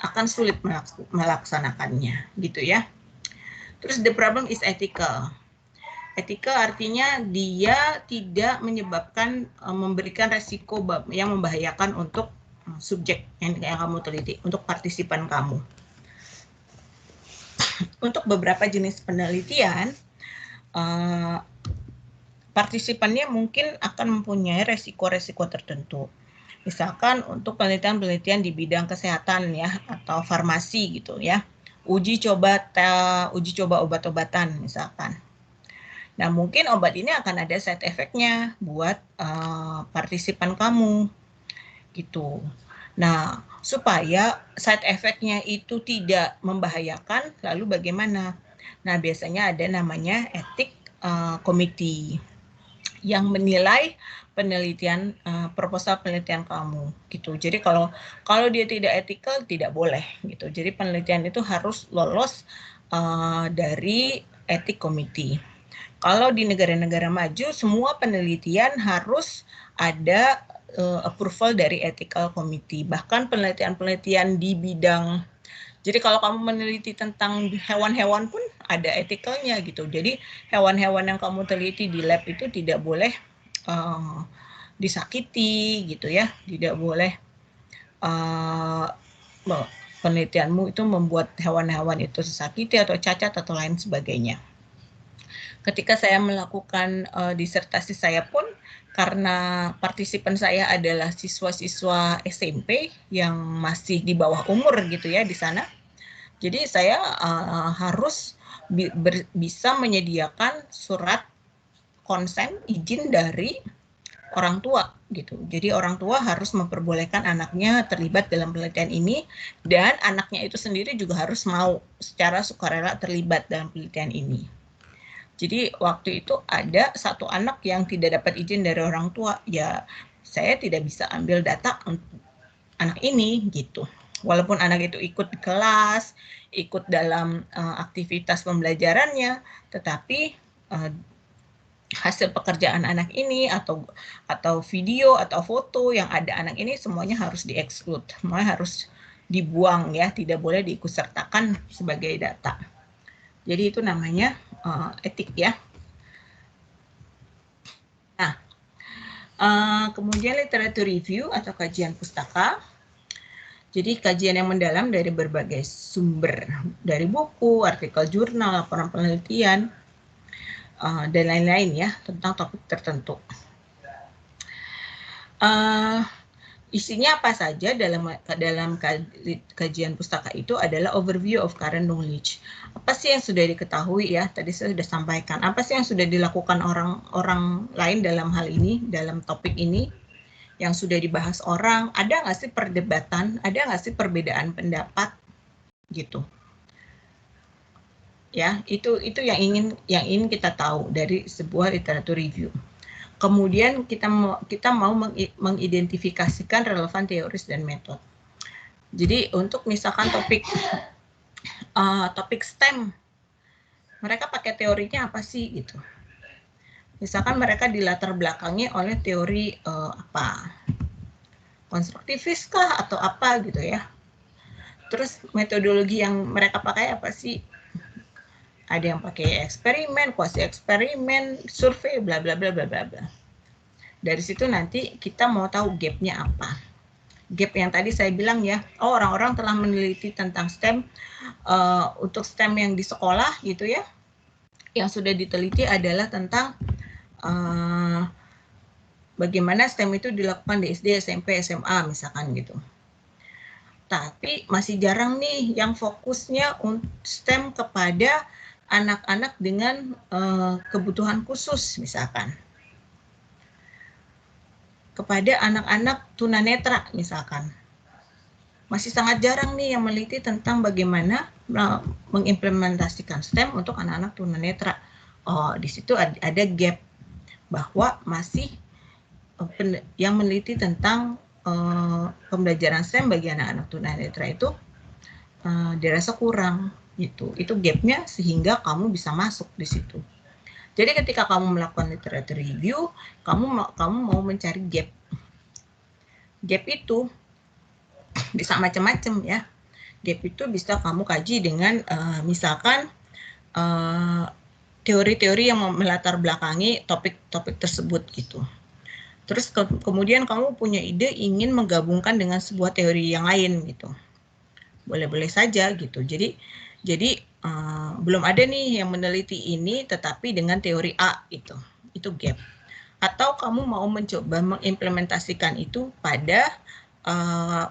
akan sulit melaksanakannya gitu ya. Terus the problem is ethical. Ethical artinya dia tidak menyebabkan memberikan resiko yang membahayakan untuk subjek yang kamu teliti, untuk partisipan kamu. Untuk beberapa jenis penelitian, partisipannya mungkin akan mempunyai resiko-resiko tertentu. Misalkan untuk penelitian-penelitian di bidang kesehatan ya, atau farmasi gitu ya. Uji coba obat-obatan misalkan. Nah, mungkin obat ini akan ada side effect-nya buat partisipan kamu gitu. Nah, supaya side effect-nya itu tidak membahayakan, lalu bagaimana? Nah, biasanya ada namanya etik committee yang menilai penelitian proposal penelitian kamu gitu. Jadi kalau dia tidak etikal tidak boleh gitu. Jadi penelitian itu harus lolos dari etik committee. Kalau di negara-negara maju semua penelitian harus ada approval dari ethical committee. Bahkan penelitian-penelitian di bidang, jadi kalau kamu meneliti tentang hewan-hewan pun ada etikalnya gitu. Jadi hewan-hewan yang kamu teliti di lab itu tidak boleh disakiti gitu ya. Tidak boleh penelitianmu itu membuat hewan-hewan itu disakiti atau cacat atau lain sebagainya. Ketika saya melakukan disertasi saya pun, karena partisipan saya adalah siswa-siswa SMP yang masih di bawah umur gitu ya di sana. Jadi saya harus bisa menyediakan surat konsen izin dari orang tua gitu. Jadi orang tua harus memperbolehkan anaknya terlibat dalam penelitian ini, dan anaknya itu sendiri juga harus mau secara sukarela terlibat dalam penelitian ini. Jadi waktu itu ada satu anak yang tidak dapat izin dari orang tua, ya saya tidak bisa ambil data untuk anak ini gitu. Walaupun anak itu ikut di kelas, ikut dalam aktivitas pembelajarannya, tetapi hasil pekerjaan anak ini atau video atau foto yang ada anak ini semuanya harus di-exclude, semuanya harus dibuang ya, tidak boleh diikutsertakan sebagai data. Jadi itu namanya etik ya. Nah, kemudian literature review atau kajian pustaka. Jadi kajian yang mendalam dari berbagai sumber, dari buku, artikel jurnal, laporan penelitian. dan lain-lain ya tentang topik tertentu. Isinya apa saja dalam kajian pustaka itu adalah overview of current knowledge. Apa sih yang sudah diketahui ya? Tadi saya sudah sampaikan. Apa sih yang sudah dilakukan orang lain dalam hal ini, dalam topik ini, yang sudah dibahas orang? Ada nggak sih perdebatan? Ada nggak sih perbedaan pendapat? Gitu. Ya, itu yang ingin kita tahu dari sebuah literatur review. Kemudian kita mau mengidentifikasikan relevan teoris dan metode. Jadi untuk misalkan topik STEM, mereka pakai teorinya apa sih gitu. Misalkan mereka dilatar belakangi oleh teori konstruktivis kah atau apa gitu ya. Terus metodologi yang mereka pakai apa sih? Ada yang pakai eksperimen, kuasi eksperimen, survei, bla bla bla bla bla bla. Dari situ nanti kita mau tahu gap-nya apa. Gap yang tadi saya bilang ya, orang-orang telah meneliti tentang STEM untuk STEM yang di sekolah gitu ya. Yang sudah diteliti adalah tentang bagaimana STEM itu dilakukan di SD, SMP, SMA misalkan gitu. Tapi masih jarang nih yang fokusnya untuk STEM kepada anak-anak dengan kebutuhan khusus misalkan. Kepada anak-anak tunanetra misalkan. Masih sangat jarang nih yang meneliti tentang bagaimana mengimplementasikan STEM untuk anak-anak tunanetra. Di situ ada gap bahwa masih yang meneliti tentang pembelajaran STEM bagi anak-anak tunanetra itu dirasa kurang. Itu gapnya sehingga kamu bisa masuk di situ. Jadi ketika kamu melakukan literatur review, kamu mau mencari gap. Gap itu bisa macam-macam ya. Gap itu bisa kamu kaji dengan misalkan teori-teori yang melatar belakangi topik-topik tersebut gitu. Terus kemudian kamu punya ide ingin menggabungkan dengan sebuah teori yang lain gitu. Boleh-boleh saja gitu. Jadi belum ada nih yang meneliti ini tetapi dengan teori A gitu. Itu gap. Atau kamu mau mencoba mengimplementasikan itu pada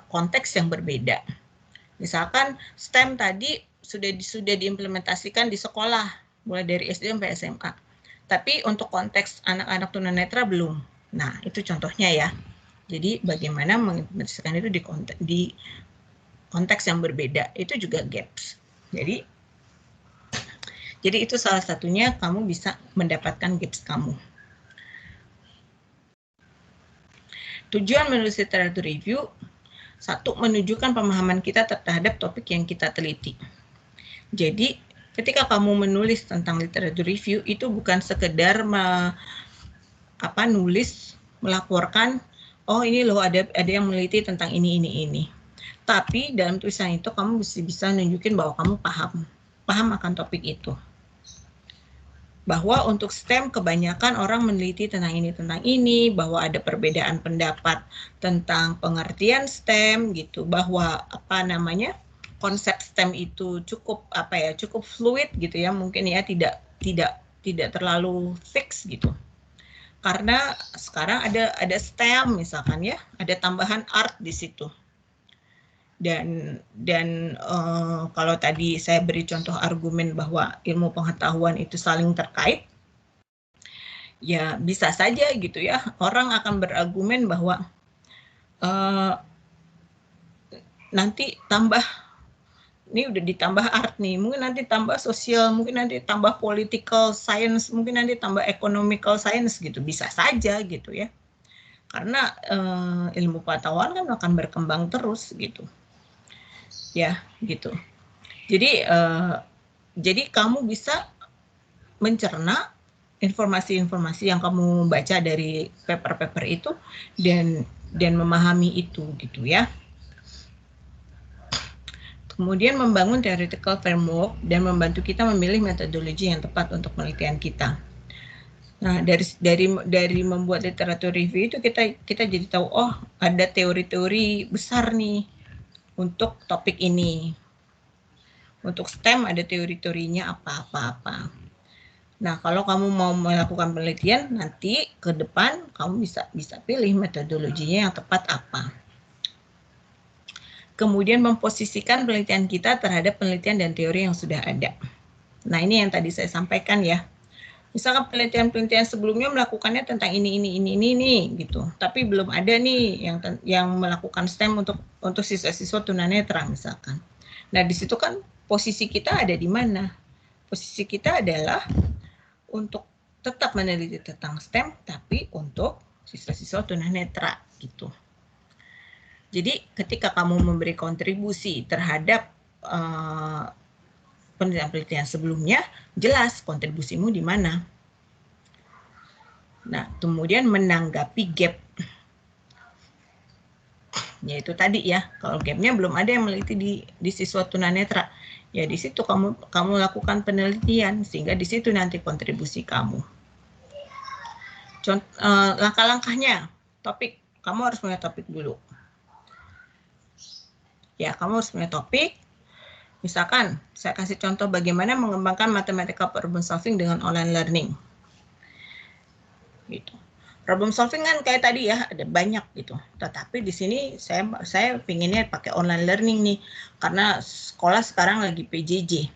konteks yang berbeda. Misalkan STEM tadi sudah diimplementasikan di sekolah mulai dari SD sampai SMA. Tapi untuk konteks anak-anak tunanetra belum. Nah, itu contohnya ya. Jadi bagaimana mengimplementasikan itu di konteks yang berbeda, itu juga gaps. Jadi itu salah satunya kamu bisa mendapatkan gaps kamu. Tujuan menulis literatur review, satu, menunjukkan pemahaman kita terhadap topik yang kita teliti. Jadi, ketika kamu menulis tentang literatur review, itu bukan sekedar nulis, melaporkan, oh ini loh ada yang meneliti tentang ini. Tapi dalam tulisan itu kamu bisa nunjukin bahwa kamu paham akan topik itu. Bahwa untuk STEM kebanyakan orang meneliti tentang ini, bahwa ada perbedaan pendapat tentang pengertian STEM gitu, bahwa konsep STEM itu cukup fluid gitu ya, mungkin ya tidak terlalu fix gitu. Karena sekarang ada STEM misalkan ya, ada tambahan art di situ. Dan kalau tadi saya beri contoh argumen bahwa ilmu pengetahuan itu saling terkait, ya bisa saja gitu ya, orang akan berargumen bahwa nanti ini udah ditambah art nih, mungkin nanti tambah sosial, mungkin nanti tambah political science, mungkin nanti tambah economical science gitu, bisa saja gitu ya. Karena ilmu pengetahuan kan akan berkembang terus gitu. Ya, gitu. Jadi kamu bisa mencerna informasi-informasi yang kamu baca dari paper-paper itu dan memahami itu gitu ya. Kemudian membangun theoretical framework dan membantu kita memilih metodologi yang tepat untuk penelitian kita. Nah, dari membuat literatur review itu kita jadi tahu, oh ada teori-teori besar nih untuk topik ini. Untuk STEM ada teori-teorinya apa. Nah, kalau kamu mau melakukan penelitian, nanti ke depan kamu bisa pilih metodologinya yang tepat apa. Kemudian memposisikan penelitian kita terhadap penelitian dan teori yang sudah ada. Nah, ini yang tadi saya sampaikan ya. Misalkan penelitian-penelitian sebelumnya melakukannya tentang ini gitu. Tapi belum ada nih yang melakukan STEM untuk siswa-siswa tunanetra misalkan. Nah, di situ kan posisi kita ada di mana? Posisi kita adalah untuk tetap meneliti tentang STEM, tapi untuk siswa-siswa tunanetra gitu. Jadi ketika kamu memberi kontribusi terhadap penelitian-penelitian sebelumnya, jelas kontribusimu di mana. Nah, kemudian menanggapi gap. Yaitu tadi ya, kalau gapnya belum ada yang meneliti di siswa tunanetra, ya di situ kamu lakukan penelitian, sehingga di situ nanti kontribusi kamu. Langkah-langkahnya, topik, kamu harus punya topik dulu. Ya, kamu harus punya topik. Misalkan, saya kasih contoh bagaimana mengembangkan mathematical problem solving dengan online learning. Gitu. Problem solving kan kayak tadi ya, ada banyak gitu. Tetapi di sini saya pinginnya pakai online learning nih, karena sekolah sekarang lagi PJJ.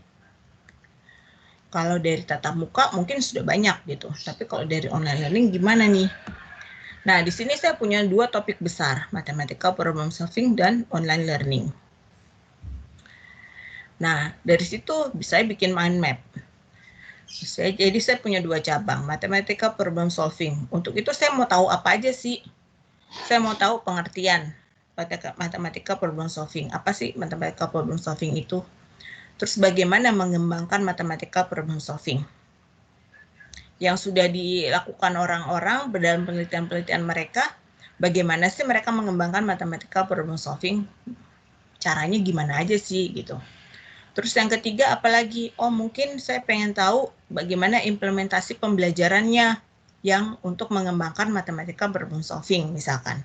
Kalau dari tatap muka mungkin sudah banyak gitu, tapi kalau dari online learning gimana nih? Nah, di sini saya punya 2 topik besar, mathematical problem solving dan online learning. Nah, dari situ saya bikin mind map. Jadi saya punya 2 cabang, mathematical problem solving. Untuk itu saya mau tahu apa aja sih? Saya mau tahu pengertian mathematical problem solving. Apa sih mathematical problem solving itu? Terus bagaimana mengembangkan mathematical problem solving? Yang sudah dilakukan orang-orang dalam penelitian-penelitian mereka, bagaimana sih mereka mengembangkan mathematical problem solving? Caranya gimana aja sih gitu. Terus yang ketiga apalagi? Oh, mungkin saya pengen tahu bagaimana implementasi pembelajarannya yang untuk mengembangkan mathematical problem solving misalkan.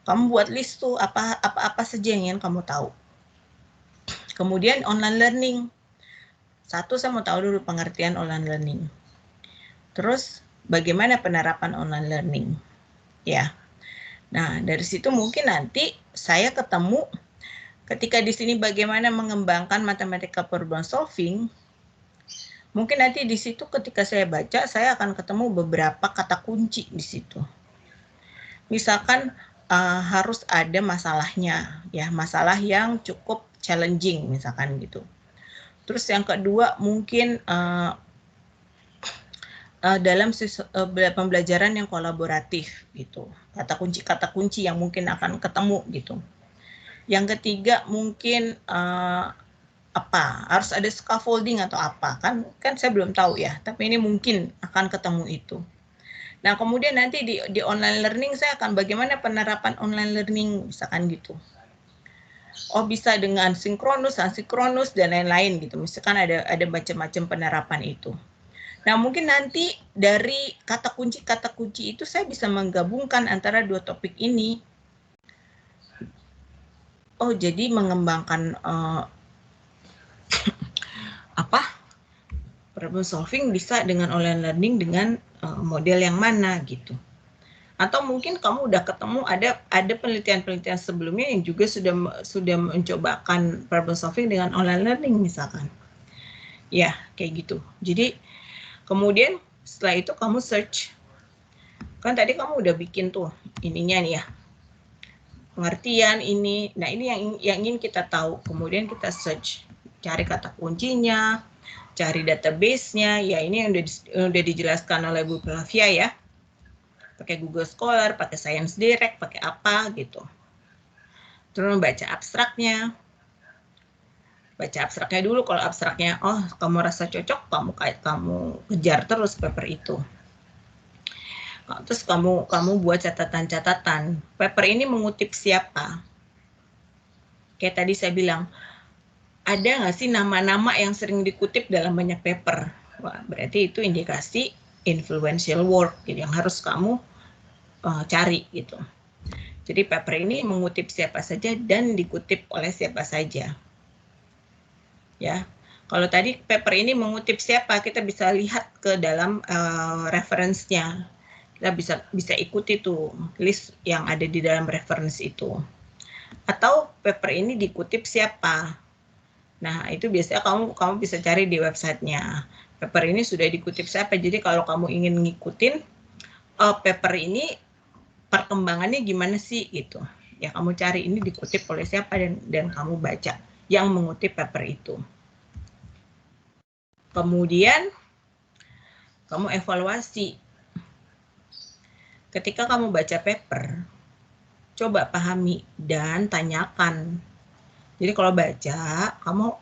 Kamu buat list tuh apa saja yang ingin kamu tahu. Kemudian online learning. Satu, saya mau tahu dulu pengertian online learning. Terus bagaimana penerapan online learning? Ya. Nah, dari situ mungkin nanti saya ketemu ketika di sini bagaimana mengembangkan mathematical problem solving. Mungkin nanti di situ ketika saya baca, saya akan ketemu beberapa kata kunci di situ. Misalkan harus ada masalahnya, ya, masalah yang cukup challenging misalkan gitu. Terus yang kedua mungkin dalam pembelajaran yang kolaboratif gitu. Kata kunci yang mungkin akan ketemu gitu. Yang ketiga mungkin harus ada scaffolding atau apa, kan saya belum tahu ya, tapi ini mungkin akan ketemu itu. Nah, kemudian nanti di online learning saya akan bagaimana penerapan online learning misalkan gitu. Oh, bisa dengan sinkronus, asinkronus dan lain-lain gitu. Misalkan ada macam-macam penerapan itu. Nah, mungkin nanti dari kata kunci itu saya bisa menggabungkan antara 2 topik ini. Oh, jadi mengembangkan problem solving bisa dengan online learning dengan model yang mana gitu. Atau mungkin kamu udah ketemu ada penelitian-penelitian sebelumnya yang juga sudah mencobakan problem solving dengan online learning misalkan. Ya, kayak gitu. Jadi kemudian setelah itu kamu search. Kan tadi kamu udah bikin tuh ininya nih ya. Pengertian ini. Nah, ini yang ingin kita tahu. Kemudian kita search, cari kata kuncinya, cari database-nya. Ya, ini yang udah dijelaskan oleh Bu Flavia ya. Pakai Google Scholar, pakai Science Direct, pakai apa gitu. Terus membaca abstraknya. Baca abstraknya dulu, kalau abstraknya oh kamu rasa cocok, kamu kejar terus paper itu. Terus kamu buat catatan-catatan. Paper ini mengutip siapa? Kayak tadi saya bilang, ada nggak sih nama-nama yang sering dikutip dalam banyak paper? Wah, berarti itu indikasi influential work gitu, yang harus kamu cari gitu. Jadi paper ini mengutip siapa saja dan dikutip oleh siapa saja. Ya. Kalau tadi paper ini mengutip siapa, kita bisa lihat ke dalam reference-nya. Kita bisa ikuti tuh list yang ada di dalam reference itu. Atau paper ini dikutip siapa. Nah, itu biasanya kamu bisa cari di websitenya. Paper ini sudah dikutip siapa. Jadi kalau kamu ingin ngikutin paper ini perkembangannya gimana sih gitu. Ya kamu cari ini dikutip oleh siapa dan kamu baca yang mengutip paper itu. Kemudian kamu evaluasi. Ketika kamu baca paper, coba pahami dan tanyakan. Jadi kalau baca,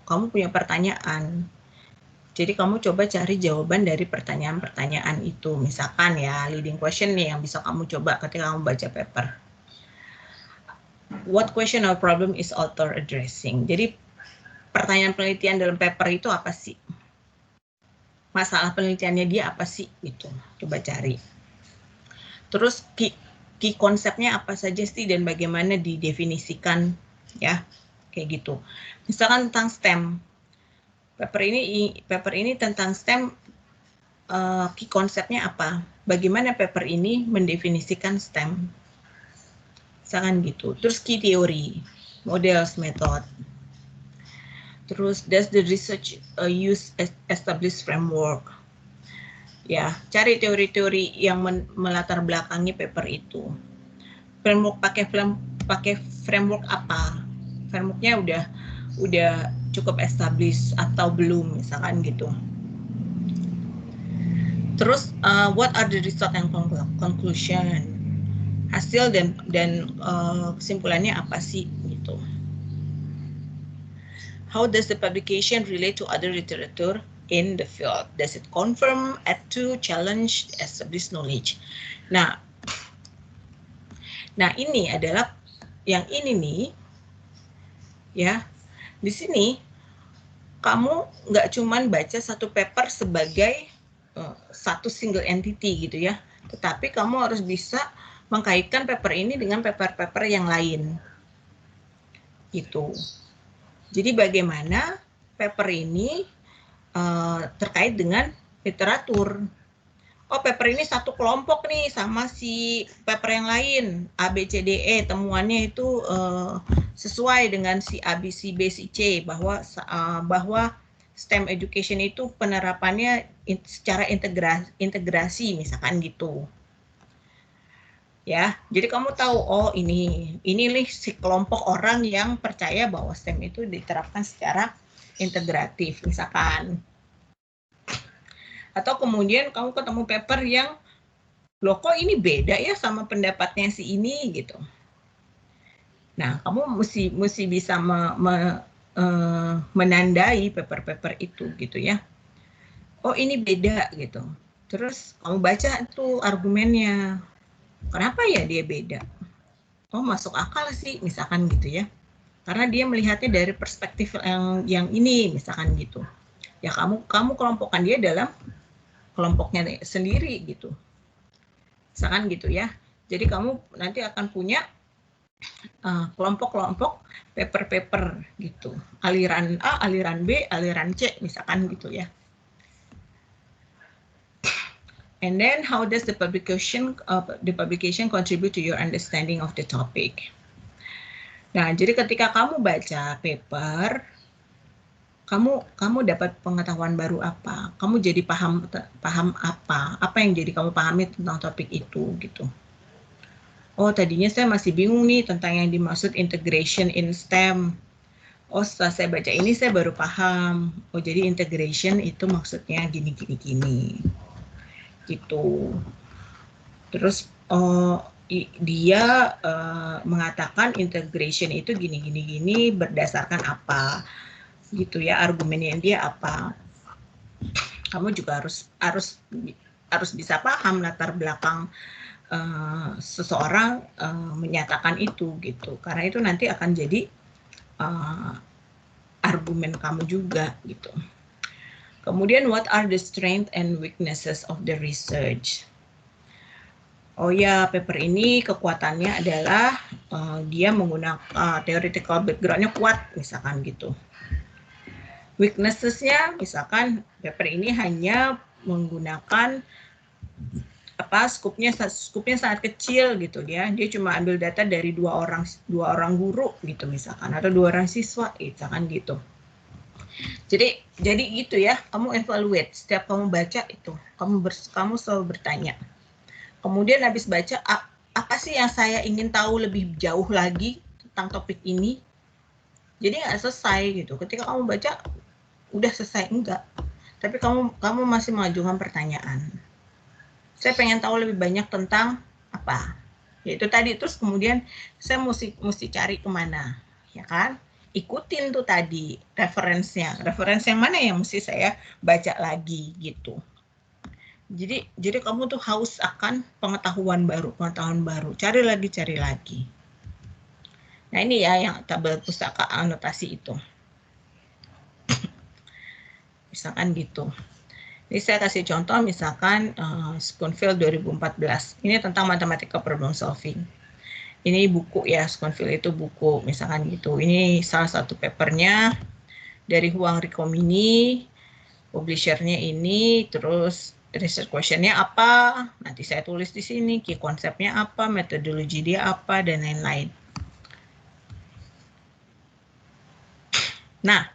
kamu punya pertanyaan. Jadi kamu coba cari jawaban dari pertanyaan-pertanyaan itu. Misalkan ya, leading question nih yang bisa kamu coba ketika kamu baca paper. What question or problem is author addressing? Jadi pertanyaan penelitian dalam paper itu apa sih? Masalah penelitiannya dia apa sih? Gitu. Coba cari. Terus key konsepnya apa saja sih dan bagaimana didefinisikan ya? Kayak gitu. Misalkan tentang STEM. Paper ini tentang STEM, key konsepnya apa? Bagaimana paper ini mendefinisikan STEM? Misalkan gitu. Terus key theory, models, method. Terus does the research use established framework? Ya, cari teori-teori yang melatar belakangi paper itu. Framework pakai framework apa? Frameworknya udah cukup established atau belum, misalkan gitu. Terus what are the result and conclusion? Hasil dan kesimpulannya apa sih gitu. How does the publication relate to other literature in the field? Does it confirm, add to, challenge, establish knowledge? Nah ini adalah yang ini nih, ya. Di sini kamu nggak cuman baca satu paper sebagai satu single entity gitu ya, tetapi kamu harus bisa mengkaitkan paper ini dengan paper-paper yang lain. Gitu. Jadi bagaimana paper ini terkait dengan literatur. Oh, paper ini satu kelompok nih sama si paper yang lain, A, B, C, D, E, temuannya itu sesuai dengan si A, B, C, B, C, C, bahwa STEM education itu penerapannya secara integrasi, misalkan gitu. Ya, jadi kamu tahu, oh ini nih si kelompok orang yang percaya bahwa STEM itu diterapkan secara integratif, misalkan. Atau kemudian kamu ketemu paper yang, loh kok ini beda ya sama pendapatnya si ini gitu. Nah, kamu mesti bisa menandai paper-paper itu gitu ya. Oh ini beda gitu. Terus kamu baca tuh argumennya. Kenapa ya dia beda? Oh masuk akal sih misalkan gitu ya. Karena dia melihatnya dari perspektif yang ini misalkan gitu. Ya kamu kelompokkan dia dalam kelompoknya sendiri gitu. Misalkan gitu ya. Jadi kamu nanti akan punya kelompok-kelompok paper-paper gitu. Aliran A, aliran B, aliran C misalkan gitu ya. And then how does the publication contribute to your understanding of the topic? Nah, jadi ketika kamu baca paper, kamu dapat pengetahuan baru apa? Kamu jadi paham apa yang jadi kamu pahami tentang topik itu gitu. Oh, tadinya saya masih bingung nih tentang yang dimaksud integration in STEM. Oh, setelah saya baca ini saya baru paham. Oh, jadi integration itu maksudnya gini gitu. Terus dia mengatakan integration itu gini berdasarkan apa gitu ya, argumennya dia apa. Kamu juga harus bisa paham latar belakang seseorang menyatakan itu gitu, karena itu nanti akan jadi argumen kamu juga gitu. Kemudian what are the strength and weaknesses of the research? Oh ya, paper ini kekuatannya adalah dia menggunakan theoretical background-nya kuat, misalkan gitu. Weaknesses-nya misalkan paper ini hanya menggunakan skupnya sangat kecil gitu ya. Dia cuma ambil data dari dua orang guru gitu misalkan, atau 2 orang siswa misalkan gitu. Jadi gitu ya, kamu evaluate setiap kamu baca itu, kamu selalu bertanya. Kemudian habis baca, apa sih yang saya ingin tahu lebih jauh lagi tentang topik ini? Jadi nggak selesai gitu. Ketika kamu baca, udah selesai, enggak. Tapi kamu masih mengajukan pertanyaan. Saya pengen tahu lebih banyak tentang apa? Yaitu tadi, terus kemudian saya mesti cari kemana, ya kan? Ikutin tuh tadi referensinya. Referensi yang mana yang mesti saya baca lagi gitu. Jadi kamu tuh haus akan pengetahuan baru. Cari lagi. Nah ini ya yang tabel pustaka anotasi itu. Misalkan gitu. Ini saya kasih contoh misalkan Schoenfeld 2014. Ini tentang matematika problem solving. Ini buku ya, Schoenfeld itu buku misalkan gitu. Ini salah satu papernya dari Huang Ricomini, publishernya ini, terus research question-nya apa, nanti saya tulis di sini, key konsepnya apa, metodologi dia apa, dan lain-lain. Nah,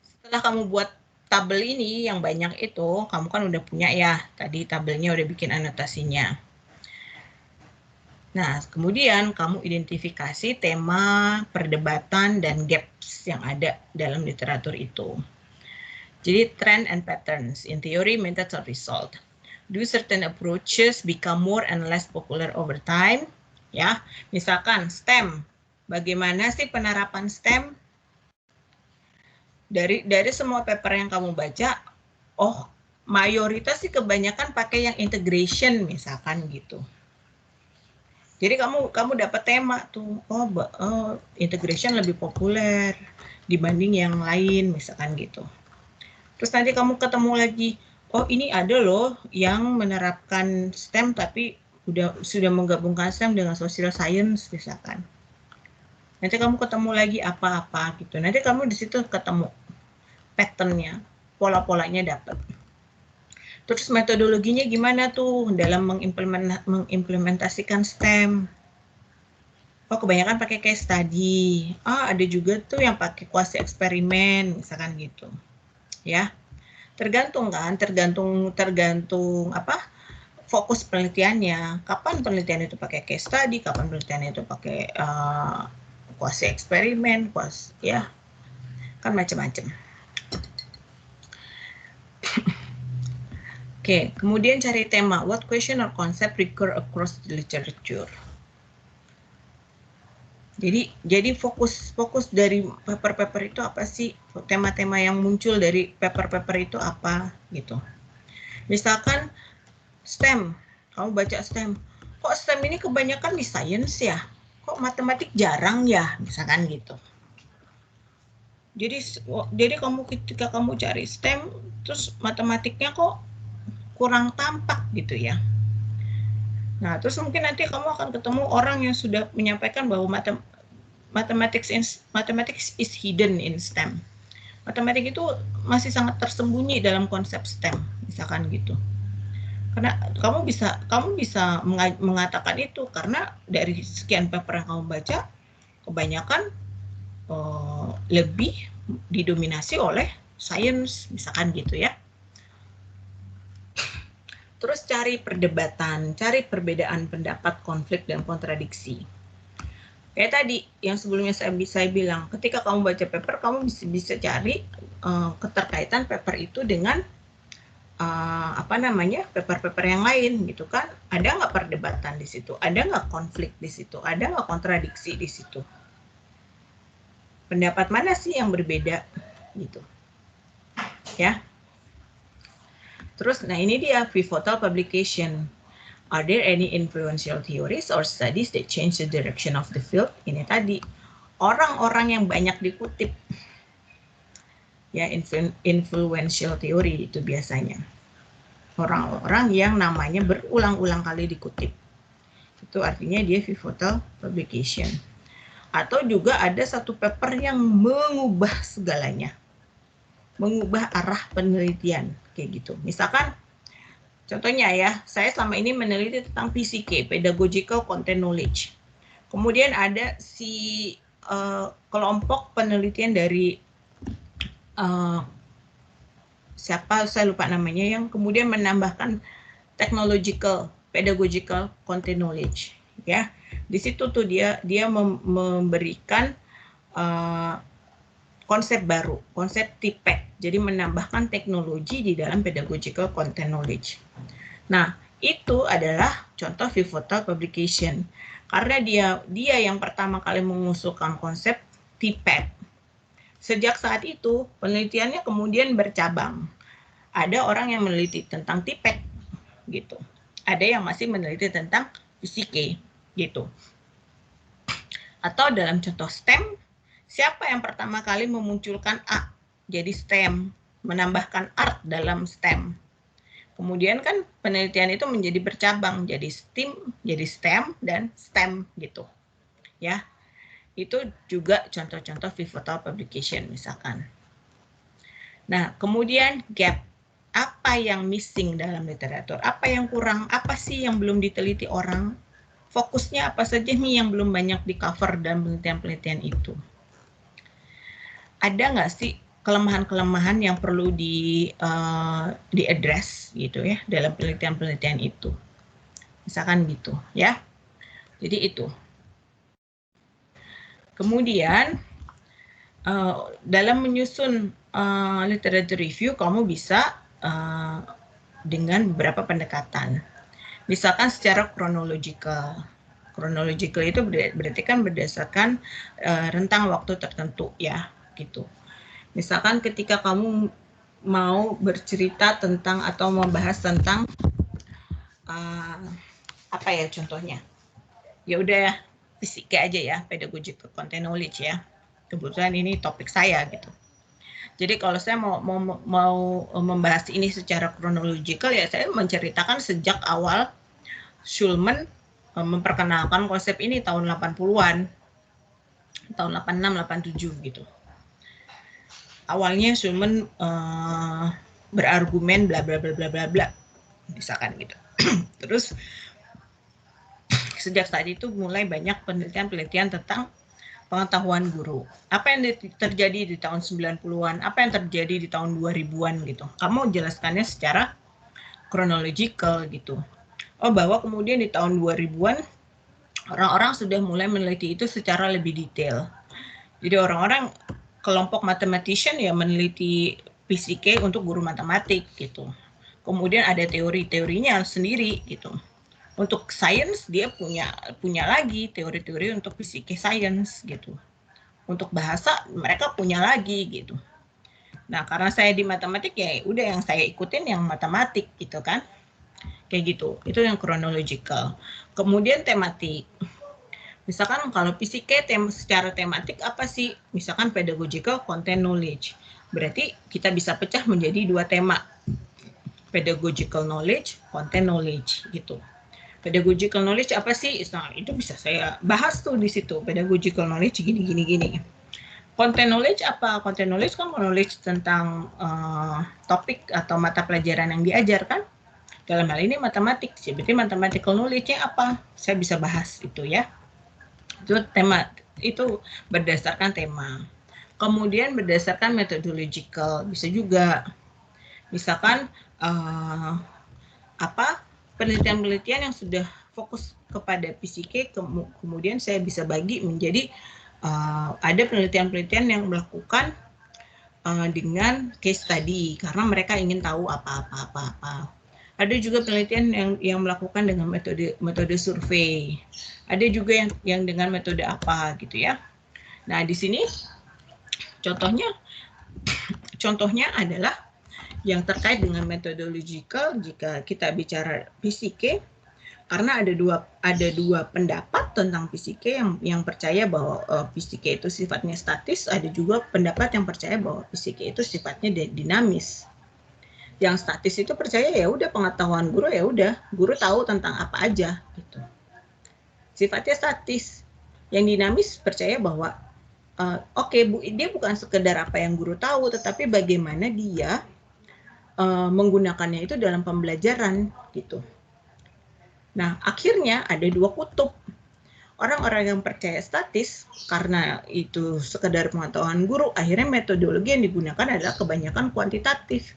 setelah kamu buat tabel ini yang banyak itu, kamu kan udah punya ya, tadi tabelnya udah bikin anotasinya. Nah, kemudian kamu identifikasi tema, perdebatan, dan gaps yang ada dalam literatur itu. Jadi, trend and patterns in theory, methods, or result. Do certain approaches become more and less popular over time? Ya, misalkan STEM. Bagaimana sih penerapan STEM? Dari semua paper yang kamu baca, mayoritas sih kebanyakan pakai yang integration misalkan gitu. Jadi kamu dapat tema tuh, integration lebih populer dibanding yang lain misalkan gitu. Terus nanti kamu ketemu lagi, ini ada loh yang menerapkan STEM tapi sudah menggabungkan STEM dengan social science misalkan. Nanti kamu ketemu lagi apa-apa gitu. Nanti kamu di situ ketemu pattern-nya, pola-polanya dapat. Terus metodologinya gimana tuh dalam mengimplementasikan STEM? Kebanyakan pakai case study. Ada juga tuh yang pakai kuasi eksperimen, misalkan gitu. Ya. Tergantung fokus penelitiannya. Kapan penelitian itu pakai case study, kapan penelitian itu pakai kuasi eksperimen, ya. Kan macam-macam. Oke, kemudian cari tema. What question or concept recur across the literature? Jadi fokus dari paper-paper itu apa sih? Tema-tema yang muncul dari paper-paper itu apa gitu. Misalkan STEM, kamu baca STEM. Kok STEM ini kebanyakan di science ya? Kok matematik jarang ya? Misalkan gitu. Jadi ketika kamu cari STEM, terus matematiknya kok kurang tampak gitu ya. Nah, terus mungkin nanti kamu akan ketemu orang yang sudah menyampaikan bahwa mathematics is hidden in STEM. Matematik itu masih sangat tersembunyi dalam konsep STEM, misalkan gitu. Karena kamu bisa mengatakan itu karena dari sekian paper yang kamu baca, kebanyakan lebih didominasi oleh science, misalkan gitu ya. Terus cari perdebatan, cari perbedaan pendapat, konflik, dan kontradiksi. Kayak tadi, yang sebelumnya saya bilang, ketika kamu baca paper, kamu bisa cari keterkaitan paper itu dengan paper-paper yang lain gitu kan. Ada nggak perdebatan di situ? Ada nggak konflik di situ? Ada nggak kontradiksi di situ? Pendapat mana sih yang berbeda gitu? Ya. Terus, nah ini dia pivotal publication. Are there any influential theories or studies that change the direction of the field? Ini tadi, orang-orang yang banyak dikutip. Ya, influential theory itu biasanya. Orang-orang yang namanya berulang-ulang kali dikutip. Itu artinya dia pivotal publication. Atau juga ada satu paper yang mengubah segalanya. mengubah arah penelitian kayak gitu. Misalkan contohnya ya, saya selama ini meneliti tentang PCK, Pedagogical Content Knowledge. Kemudian ada si kelompok penelitian dari siapa saya lupa namanya, yang kemudian menambahkan technological, pedagogical content knowledge, ya. Di situ tuh dia memberikan konsep baru, konsep TPEC. Jadi menambahkan teknologi di dalam pedagogical content knowledge. Nah, itu adalah contoh pivotal publication. Karena dia yang pertama kali mengusulkan konsep TPEC. Sejak saat itu, penelitiannya kemudian bercabang. Ada orang yang meneliti tentang TPEC, gitu. Ada yang masih meneliti tentang PCK, gitu. Atau dalam contoh STEM, siapa yang pertama kali memunculkan A jadi STEM, menambahkan art dalam STEM. Kemudian kan penelitian itu menjadi bercabang, jadi STEM, jadi STEM, dan STEM gitu. Ya, itu juga contoh-contoh pivotal publication misalkan. Nah, kemudian gap. Apa yang missing dalam literatur? Apa yang kurang? Apa sih yang belum diteliti orang? Fokusnya apa saja nih yang belum banyak di cover dalam penelitian-penelitian itu? Ada nggak sih kelemahan-kelemahan yang perlu di-address gitu ya dalam penelitian-penelitian itu? Misalkan gitu ya. Jadi itu. Kemudian dalam menyusun literature review kamu bisa dengan beberapa pendekatan. Misalkan secara chronological. Chronological itu berarti kan berdasarkan rentang waktu tertentu ya, gitu. Misalkan ketika kamu mau bercerita tentang atau membahas tentang apa ya contohnya? Ya udah ya, fisika aja ya, pedagogical content knowledge ya. Kebetulan ini topik saya gitu. Jadi kalau saya mau membahas ini secara kronologikal ya saya menceritakan sejak awal Schulman memperkenalkan konsep ini tahun 80-an. Tahun 86 87 gitu. Awalnya Schulman berargumen bla bla bla bla bla bla misalkan gitu. Terus sejak saat itu mulai banyak penelitian-penelitian tentang pengetahuan guru. Apa yang terjadi di tahun 90-an, apa yang terjadi di tahun 2000-an gitu. Kamu jelaskannya secara chronological gitu. Oh, bahwa kemudian di tahun 2000-an orang-orang sudah mulai meneliti itu secara lebih detail. Jadi orang-orang kelompok mathematician ya meneliti PCK untuk guru matematik gitu. Kemudian ada teori-teorinya sendiri gitu. Untuk sains dia punya lagi teori-teori untuk PCK science gitu. Untuk bahasa mereka punya lagi gitu. Nah, karena saya di matematik ya udah yang saya ikutin yang matematik gitu kan. Kayak gitu. Itu yang chronological. Kemudian tematik. Misalkan kalau PCK secara tematik apa sih? Misalkan pedagogical content knowledge. Berarti kita bisa pecah menjadi dua tema. Pedagogical knowledge, content knowledge gitu. Pedagogical knowledge apa sih? Nah, itu bisa saya bahas tuh di situ. Pedagogical knowledge gini. Content knowledge apa? Content knowledge kan knowledge tentang topik atau mata pelajaran yang diajarkan. Dalam hal ini matematik. Berarti mathematical knowledge-nya apa? Saya bisa bahas itu ya. Itu tema, itu berdasarkan tema. Kemudian berdasarkan methodological bisa juga. Misalkan penelitian-penelitian yang sudah fokus kepada PCK, kemudian saya bisa bagi menjadi ada penelitian-penelitian yang melakukan dengan case study karena mereka ingin tahu apa. Ada juga penelitian yang melakukan dengan metode survei. Ada juga yang dengan metode apa gitu ya. Nah di sini contohnya adalah yang terkait dengan metodological jika kita bicara PCK, karena ada dua pendapat tentang PCK yang percaya bahwa PCK itu sifatnya statis, ada juga pendapat yang percaya bahwa PCK itu sifatnya dinamis. Yang statis itu percaya ya udah pengetahuan guru ya udah guru tahu tentang apa aja gitu. Sifatnya statis. Yang dinamis percaya bahwa oke, Bu, dia bukan sekedar apa yang guru tahu, tetapi bagaimana dia menggunakannya itu dalam pembelajaran gitu. Nah, akhirnya ada dua kutub. Orang-orang yang percaya statis karena itu sekedar pengetahuan guru, akhirnya metodologi yang digunakan adalah kebanyakan kuantitatif.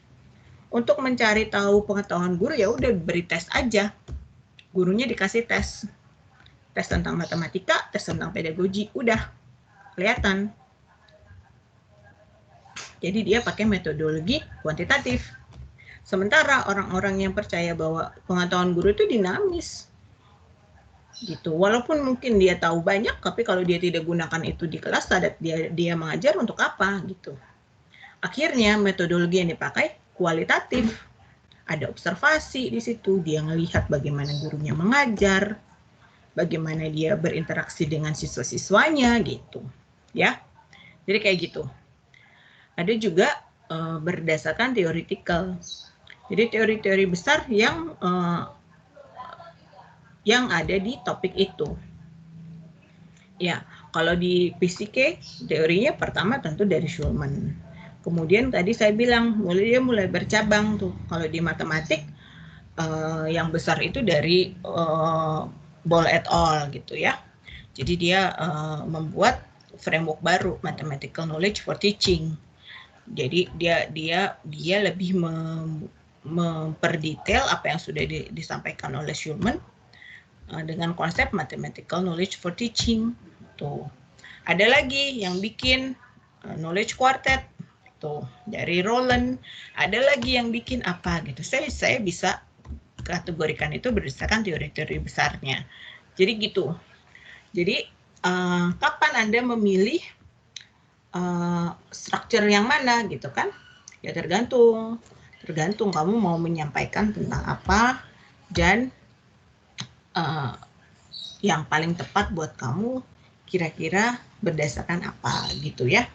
Untuk mencari tahu pengetahuan guru ya udah beri tes aja. Gurunya dikasih tes. Tes tentang matematika, tes tentang pedagogi, udah kelihatan. Jadi dia pakai metodologi kuantitatif. Sementara orang-orang yang percaya bahwa pengetahuan guru itu dinamis, gitu. Walaupun mungkin dia tahu banyak, tapi kalau dia tidak gunakan itu di kelas, dia mengajar untuk apa, gitu. Akhirnya metodologi yang dipakai kualitatif. Ada observasi di situ, dia ngelihat bagaimana gurunya mengajar, bagaimana dia berinteraksi dengan siswa-siswanya, gitu. Ya, jadi kayak gitu. Ada juga berdasarkan theoretical. Jadi teori-teori besar yang ada di topik itu. Ya, kalau di PCK teorinya pertama tentu dari Schulman. Kemudian tadi saya bilang dia mulai bercabang tuh. Kalau di matematik yang besar itu dari Boole et al. Gitu ya. Jadi dia membuat framework baru, mathematical knowledge for teaching. Jadi dia lebih memperdetail apa yang sudah disampaikan oleh Schulman dengan konsep mathematical knowledge for teaching. Tuh. Ada lagi yang bikin knowledge quartet tuh dari Roland. Ada lagi yang bikin apa gitu. Saya bisa kategorikan itu berdasarkan teori-teori besarnya. Jadi gitu. Jadi kapan Anda memilih struktur yang mana gitu kan? Ya tergantung kamu mau menyampaikan tentang apa dan yang paling tepat buat kamu kira-kira berdasarkan apa gitu ya.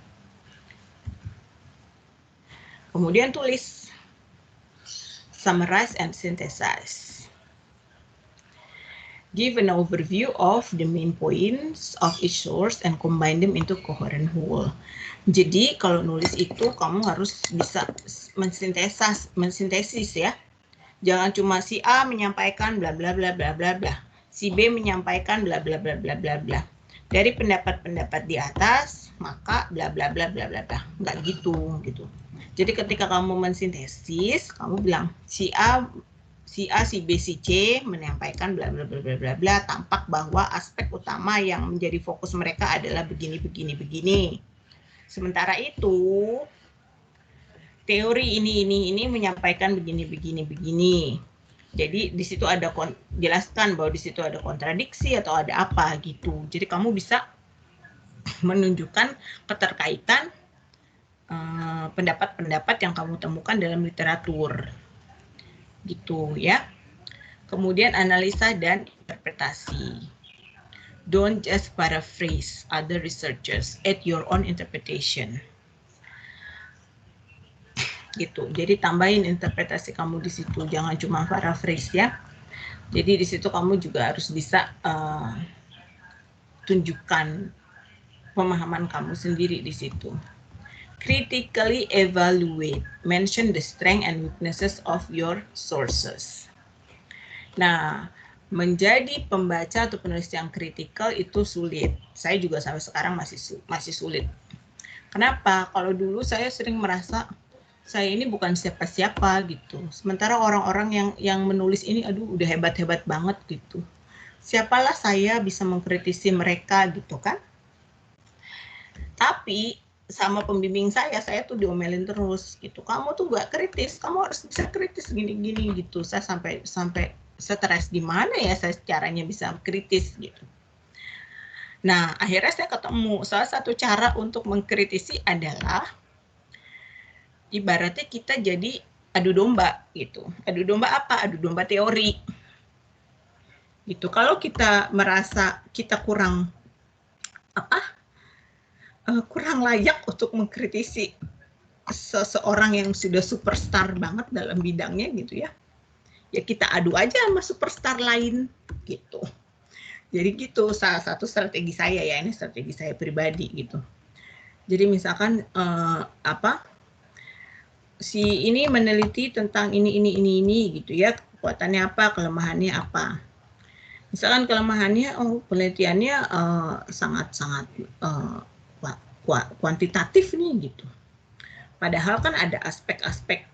Kemudian tulis, summarize and synthesize. Give an overview of the main points of each source and combine them into coherent whole. Jadi kalau nulis itu kamu harus bisa mensintesis ya. Jangan cuma si A menyampaikan bla bla bla bla bla bla. Si B menyampaikan bla bla bla bla bla bla. Dari pendapat-pendapat di atas, maka bla bla bla bla bla bla. Enggak gitu. Jadi ketika kamu mensintesis, kamu bilang si A, si B, si C menyampaikan bla bla bla bla bla bla, tampak bahwa aspek utama yang menjadi fokus mereka adalah begini begini begini. Sementara itu teori ini menyampaikan begini begini begini. Jadi di situ ada jelaskan bahwa di situ ada kontradiksi atau ada apa gitu. Jadi kamu bisa menunjukkan keterkaitan pendapat-pendapat yang kamu temukan dalam literatur. Gitu ya. Kemudian analisa dan interpretasi. Don't just paraphrase other researchers, add your own interpretation. Gitu. Jadi tambahin interpretasi kamu di situ, jangan cuma paraphrase ya. Jadi di situ kamu juga harus bisa tunjukkan pemahaman kamu sendiri di situ. Critically evaluate, mention the strength and weaknesses of your sources. Nah, menjadi pembaca atau penulis yang kritikal itu sulit. Saya juga sampai sekarang masih sulit. Kenapa? Kalau dulu saya sering merasa saya ini bukan siapa-siapa gitu. Sementara orang-orang yang menulis ini, aduh udah hebat-hebat banget gitu. Siapalah saya bisa mengkritisi mereka gitu kan? Tapi sama pembimbing saya tuh diomelin terus gitu. Kamu tuh gak kritis, kamu harus bisa kritis gini-gini gitu. Saya sampai stres di mana ya saya caranya bisa kritis gitu. Nah, akhirnya saya ketemu salah satu cara untuk mengkritisi adalah ibaratnya kita jadi adu domba gitu. Adu domba apa? Adu domba teori. Gitu. Kalau kita merasa kita kurang layak untuk mengkritisi seseorang yang sudah superstar banget dalam bidangnya gitu ya. Ya kita adu aja sama superstar lain gitu. Jadi gitu salah satu strategi saya ya, ini strategi saya pribadi gitu. Jadi misalkan si ini meneliti tentang ini gitu ya, kekuatannya apa, kelemahannya apa. Misalkan kelemahannya, penelitiannya sangat-sangat kuantitatif nih gitu. Padahal kan ada aspek-aspek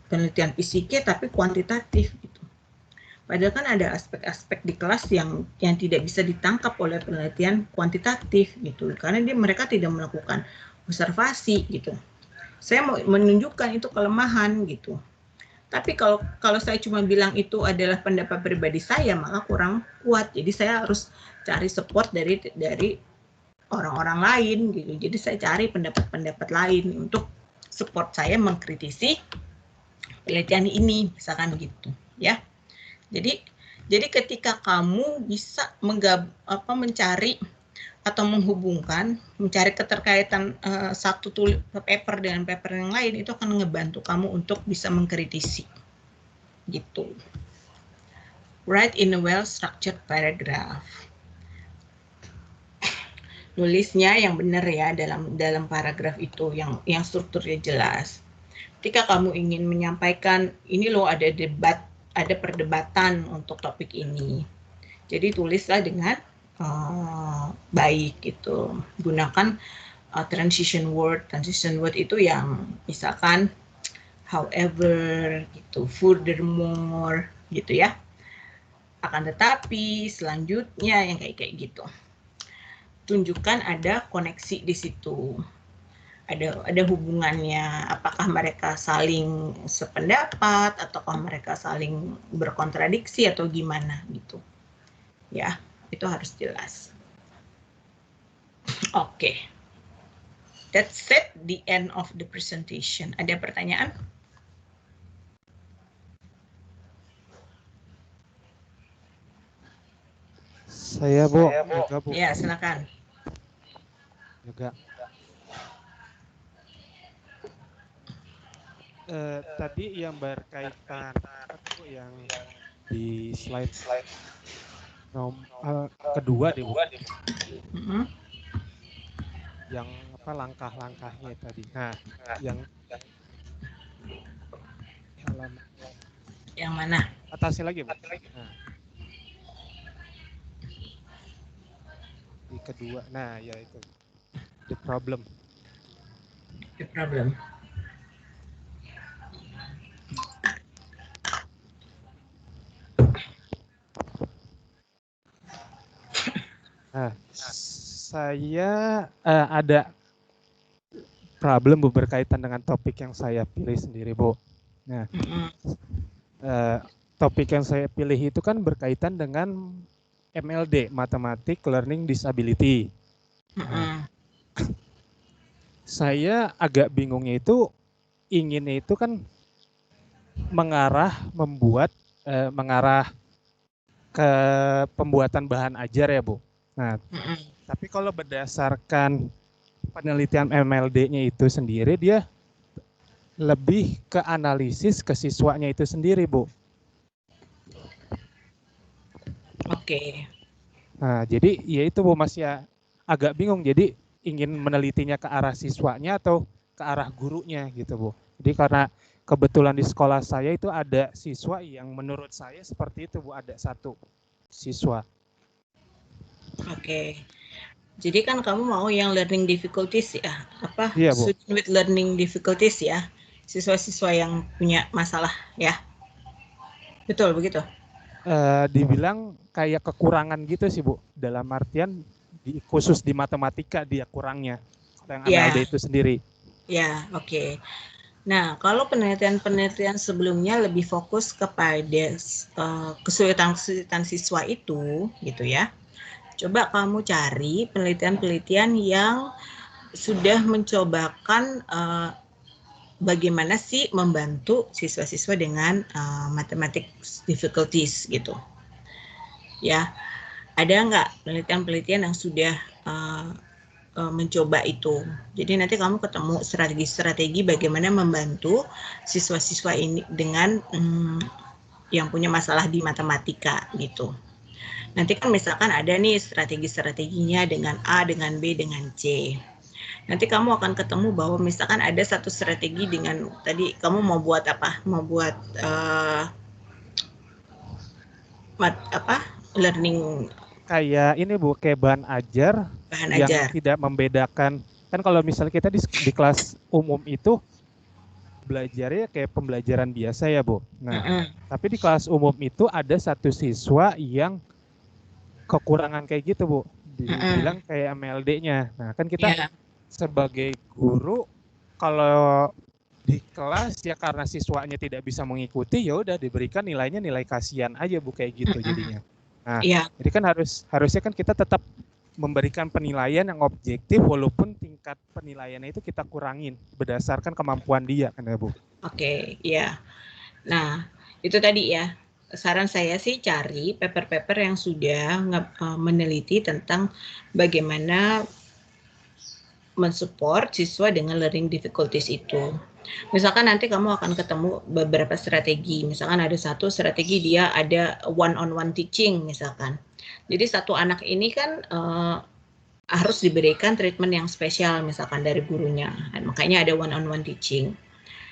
penelitian fisiknya tapi kuantitatif gitu. Padahal kan ada aspek-aspek di kelas yang tidak bisa ditangkap oleh penelitian kuantitatif gitu, karena mereka tidak melakukan observasi gitu. Saya mau menunjukkan itu kelemahan gitu. Tapi kalau saya cuma bilang itu adalah pendapat pribadi saya, maka kurang kuat. Jadi saya harus cari support dari orang-orang lain gitu. Jadi saya cari pendapat-pendapat lain untuk support saya mengkritisi penelitian ini, misalkan gitu, ya. Jadi ketika kamu bisa mencari atau mencari keterkaitan satu paper dengan paper yang lain, itu akan ngebantu kamu untuk bisa mengkritisi gitu. Write in a well-structured paragraph. Nulisnya yang benar ya dalam paragraf itu yang strukturnya jelas. Ketika kamu ingin menyampaikan ini loh ada perdebatan untuk topik ini, jadi tulislah dengan baik gitu. Gunakan transition word itu yang misalkan however gitu, furthermore gitu ya. Akan tetapi selanjutnya yang kayak gitu. Tunjukkan ada koneksi di situ. Ada hubungannya, apakah mereka saling sependapat ataukah mereka saling berkontradiksi atau gimana gitu. Ya. Itu harus jelas. Oke. That's it, the end of the presentation. Ada pertanyaan? Saya, Bu. Yoga, Bu. Ya, silakan. Yoga. Tadi yang berkaitan Bu, yang di slide kedua deh, Bu. Yang langkah-langkahnya tadi. Nah, yang mana? Atasnya lagi, Bu. Nah. Di kedua. Nah, ya itu. The problem. The problem. Nah, saya ada problem Bu berkaitan dengan topik yang saya pilih sendiri, Bu. Nah, topik yang saya pilih itu kan berkaitan dengan MLD, Mathematics Learning Disability. Saya agak bingungnya itu, inginnya itu kan mengarah ke pembuatan bahan ajar ya, Bu. Nah, tapi kalau berdasarkan penelitian MLD-nya itu sendiri, dia lebih ke analisis ke siswanya itu sendiri, Bu. Oke. Nah, jadi ya itu Bu, masih agak bingung. Jadi ingin menelitinya ke arah siswanya atau ke arah gurunya gitu, Bu. Jadi karena kebetulan di sekolah saya itu ada siswa yang menurut saya seperti itu, Bu, ada satu siswa. Oke. Jadi kan kamu mau yang learning difficulties ya? Iya, Bu. Student with learning difficulties ya? Siswa-siswa yang punya masalah ya? Betul begitu? Dibilang kayak kekurangan gitu sih, Bu. Dalam artian khusus di matematika dia kurangnya. Yang MLD itu sendiri. Ya, oke. Nah, kalau penelitian sebelumnya lebih fokus kepada kesulitan siswa itu, gitu ya. Coba kamu cari penelitian-penelitian yang sudah mencobakan bagaimana sih membantu siswa-siswa dengan mathematics difficulties gitu. Ya, ada nggak penelitian-penelitian yang sudah mencoba itu. Jadi nanti kamu ketemu strategi-strategi bagaimana membantu siswa-siswa ini dengan yang punya masalah di matematika gitu. Nanti kan misalkan ada nih strategi-strateginya dengan A, dengan B, dengan C. Nanti kamu akan ketemu bahwa misalkan ada satu strategi dengan tadi kamu mau buat apa? Mau buat learning Kayak ini Bu, kayak bahan ajar yang ajar. tidak membedakan. Kan kalau misalnya kita di kelas umum itu belajarnya kayak pembelajaran biasa ya Bu. Nah, tapi di kelas umum itu ada satu siswa yang kekurangan kayak gitu Bu, dibilang kayak MLD-nya. Nah kan kita sebagai guru kalau di kelas ya karena siswanya tidak bisa mengikuti ya udah diberikan nilainya nilai kasihan aja Bu kayak gitu jadinya. Nah jadi kan harusnya kan kita tetap memberikan penilaian yang objektif walaupun tingkat penilaiannya itu kita kurangin berdasarkan kemampuan dia kan ya Bu. Oke, ya. Nah itu tadi ya. Saran saya sih cari paper-paper yang sudah meneliti tentang bagaimana mensupport siswa dengan learning difficulties itu. Misalkan nanti kamu akan ketemu beberapa strategi. Misalkan ada satu strategi dia ada one-on-one teaching misalkan. Jadi satu anak ini kan harus diberikan treatment yang spesial misalkan dari gurunya. Makanya ada one-on-one teaching.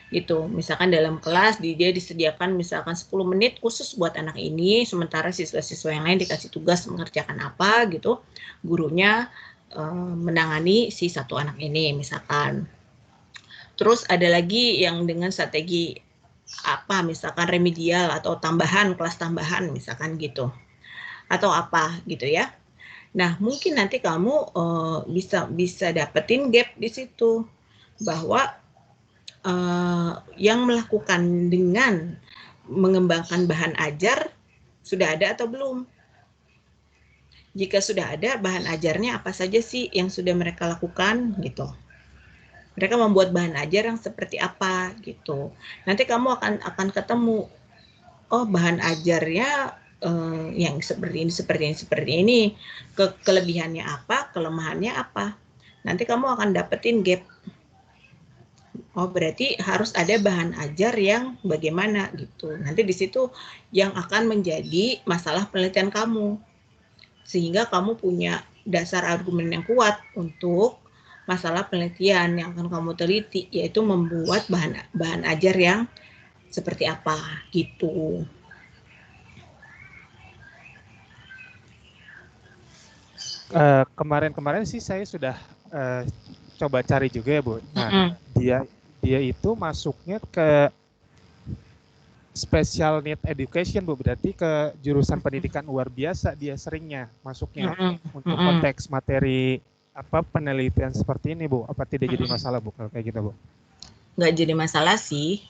Gitu, misalkan dalam kelas dia disediakan misalkan 10 menit khusus buat anak ini, sementara siswa-siswa yang lain dikasih tugas mengerjakan apa gitu, gurunya menangani si satu anak ini misalkan. Terus ada lagi yang dengan strategi apa, misalkan remedial atau tambahan, kelas tambahan misalkan gitu, atau apa gitu ya. Nah mungkin nanti kamu bisa dapetin gap di situ bahwa yang melakukan dengan mengembangkan bahan ajar sudah ada atau belum. Jika sudah ada, bahan ajarnya apa saja sih yang sudah mereka lakukan gitu. Mereka membuat bahan ajar yang seperti apa gitu. Nanti kamu akan ketemu, oh bahan ajarnya yang seperti ini, kelebihannya apa, kelemahannya apa. Nanti kamu akan dapetin gap. Oh berarti harus ada bahan ajar yang bagaimana gitu. Nanti di situ yang akan menjadi masalah penelitian kamu. Sehingga kamu punya dasar argumen yang kuat untuk masalah penelitian yang akan kamu teliti, yaitu membuat bahan ajar yang seperti apa gitu. Kemarin sih saya sudah coba cari juga ya Bu. Nah dia itu masuknya ke special need education Bu, berarti ke jurusan pendidikan luar biasa dia seringnya masuknya untuk konteks materi apa penelitian seperti ini Bu. Apa tidak jadi masalah Bu kalau kayak gitu Bu? Nggak jadi masalah sih.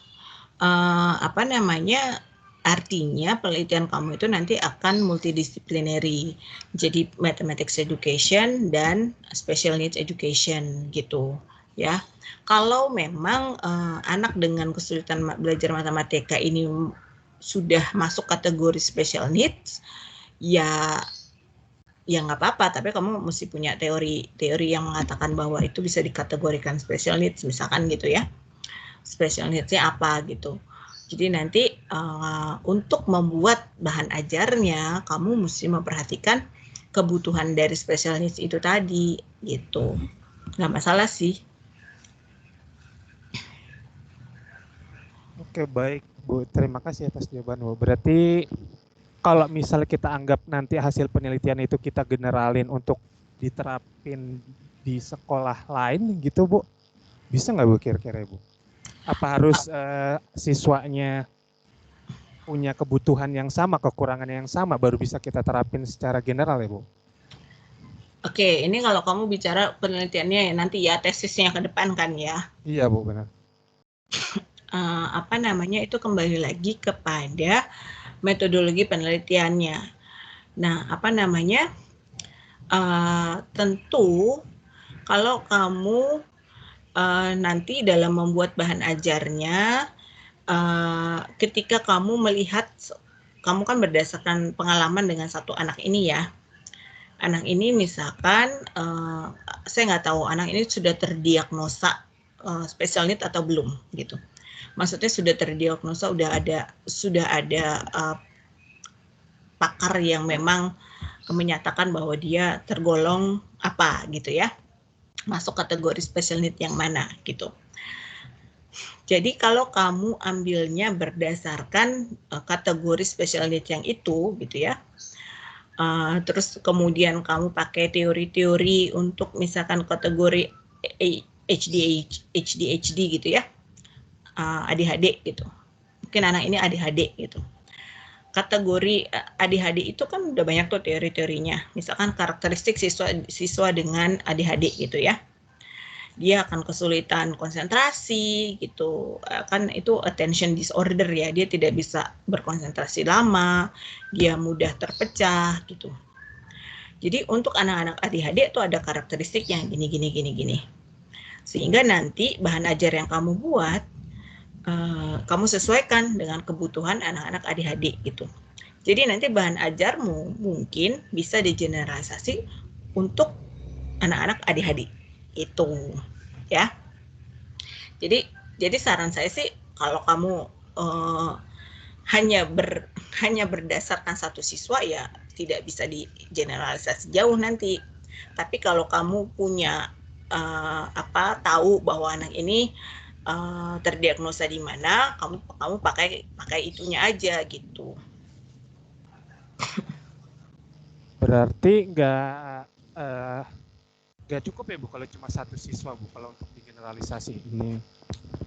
Artinya penelitian kamu itu nanti akan multidisciplinary. Jadi mathematics education dan special needs education gitu ya. Kalau memang anak dengan kesulitan belajar matematika ini sudah masuk kategori special needs, ya nggak apa-apa, tapi kamu mesti punya teori yang mengatakan bahwa itu bisa dikategorikan special needs misalkan gitu ya. Special needs-nya apa gitu. Jadi nanti untuk membuat bahan ajarnya kamu mesti memperhatikan kebutuhan dari special needs itu tadi gitu. Nggak masalah sih. Oke baik Bu, terima kasih atas jawaban Bu. Berarti kalau misalnya kita anggap nanti hasil penelitian itu kita generalin untuk diterapin di sekolah lain gitu Bu, bisa nggak Bu kira-kira Bu? Apa harus siswanya punya kebutuhan yang sama, kekurangan yang sama baru bisa kita terapin secara general ya Bu? Oke, ini kalau kamu bicara penelitiannya nanti ya tesisnya ke depan kan ya? Iya Bu, benar. Itu kembali lagi kepada metodologi penelitiannya. Nah, tentu kalau kamu nanti dalam membuat bahan ajarnya, ketika kamu melihat, kamu kan berdasarkan pengalaman dengan satu anak ini ya. Anak ini misalkan, saya nggak tahu anak ini sudah terdiagnosa special need atau belum gitu. Maksudnya sudah terdiagnosa, sudah ada pakar yang memang menyatakan bahwa dia tergolong apa gitu ya, masuk kategori special need yang mana gitu. Jadi kalau kamu ambilnya berdasarkan kategori special need yang itu gitu ya, terus kemudian kamu pakai teori-teori untuk misalkan kategori ADHD gitu ya, ADHD gitu. Mungkin anak ini ADHD gitu. Kategori ADHD itu kan udah banyak tuh teori-teorinya. Misalkan karakteristik siswa dengan ADHD gitu ya. Dia akan kesulitan konsentrasi gitu, kan itu attention disorder ya, dia tidak bisa berkonsentrasi lama, dia mudah terpecah gitu. Jadi untuk anak-anak ADHD itu ada karakteristik yang gini. Sehingga nanti bahan ajar yang kamu buat, kamu sesuaikan dengan kebutuhan anak-anak ADHD gitu. Jadi nanti bahan ajarmu mungkin bisa digeneralisasi untuk anak-anak ADHD itu ya. Jadi saran saya sih kalau kamu hanya berdasarkan satu siswa ya tidak bisa digeneralisasi jauh nanti. Tapi kalau kamu punya tahu bahwa anak ini terdiagnosa di mana, kamu pakai itunya aja gitu. Berarti nggak cukup ya Bu kalau cuma satu siswa Bu kalau untuk digeneralisasi ini.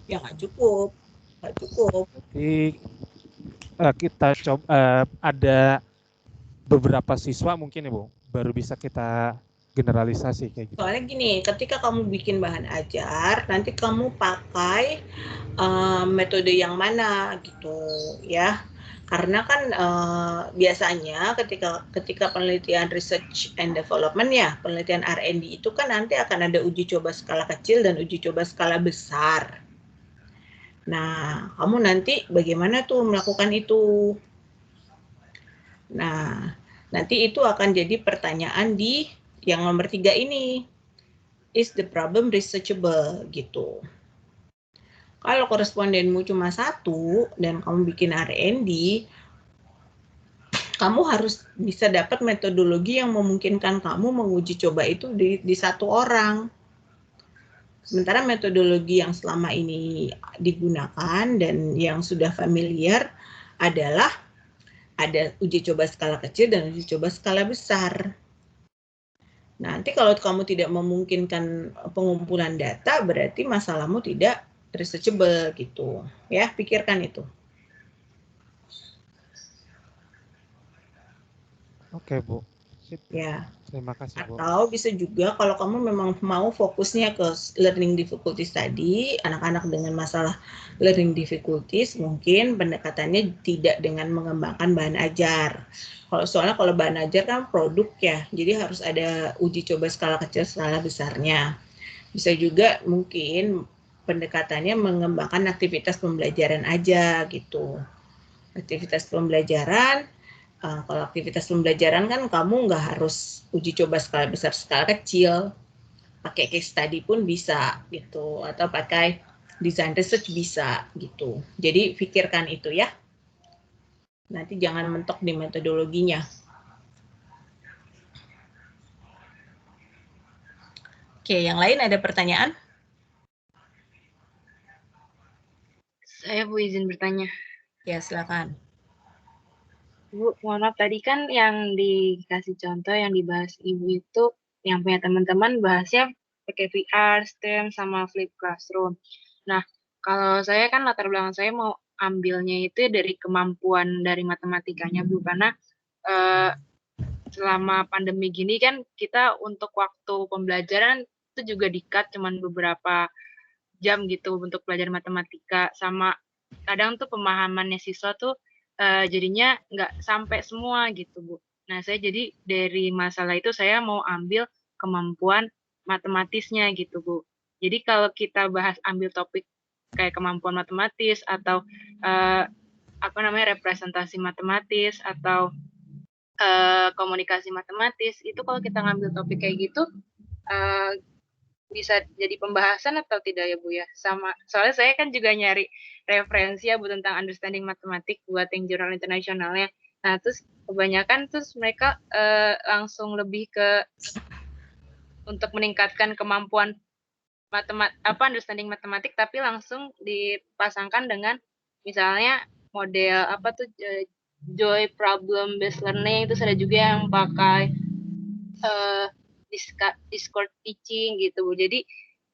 Ya nggak cukup. Jadi kita coba ada beberapa siswa mungkin ya Bu baru bisa kita generalisasi kayak gitu. Soalnya gini, ketika kamu bikin bahan ajar, nanti kamu pakai metode yang mana gitu ya. Karena kan biasanya ketika penelitian research and development ya, penelitian R&D itu kan nanti akan ada uji coba skala kecil dan uji coba skala besar. Nah, kamu nanti bagaimana tuh melakukan itu? Nah, nanti itu akan jadi pertanyaan di yang nomor 3 ini. Is the problem researchable gitu. Kalau korespondenmu cuma satu dan kamu bikin R&D, kamu harus bisa dapat metodologi yang memungkinkan kamu menguji coba itu di satu orang. Sementara metodologi yang selama ini digunakan dan yang sudah familiar adalah ada uji coba skala kecil dan uji coba skala besar. Nanti kalau kamu tidak memungkinkan pengumpulan data, berarti masalahmu tidak researchable gitu. Ya, pikirkan itu. Oke, Bu. Sip. Ya. Terima kasih, Bu. Atau bisa juga kalau kamu memang mau fokusnya ke learning difficulties tadi, anak-anak dengan masalah learning difficulties, mungkin pendekatannya tidak dengan mengembangkan bahan ajar. Soalnya kalau bahan ajar kan produk ya, jadi harus ada uji coba skala kecil, skala besarnya. Bisa juga mungkin pendekatannya mengembangkan aktivitas pembelajaran aja gitu. Aktivitas pembelajaran, kalau aktivitas pembelajaran kan kamu nggak harus uji coba skala besar, skala kecil. Pakai case study pun bisa gitu, atau pakai design research bisa gitu. Jadi pikirkan itu ya. Nanti jangan mentok di metodologinya. Oke, yang lain ada pertanyaan? Saya Bu izin bertanya. Ya, silakan. Bu, mohon maaf tadi kan yang dikasih contoh yang dibahas Ibu itu yang punya teman-teman bahasnya pakai VR, STEM, sama Flip Classroom. Nah, kalau saya kan latar belakang saya mau ambilnya itu dari kemampuan dari matematikanya Bu, karena selama pandemi gini kan kita untuk waktu pembelajaran itu juga di-cut cuman beberapa jam gitu untuk belajar matematika, sama kadang tuh pemahamannya siswa tuh jadinya nggak sampai semua gitu Bu. Nah saya jadi dari masalah itu saya mau ambil kemampuan matematisnya gitu Bu. Jadi kalau kita ambil topik kayak kemampuan matematis atau representasi matematis atau komunikasi matematis, itu kalau kita ngambil topik kayak gitu bisa jadi pembahasan atau tidak ya Bu ya? Soalnya saya kan juga nyari referensi ya Bu tentang understanding matematik buat yang jurnal internasionalnya. Nah, terus kebanyakan terus mereka langsung lebih ke untuk meningkatkan kemampuan understanding matematik, tapi langsung dipasangkan dengan misalnya model apa tuh joy problem based learning. Terus ada juga yang pakai Discord teaching gitu Bu.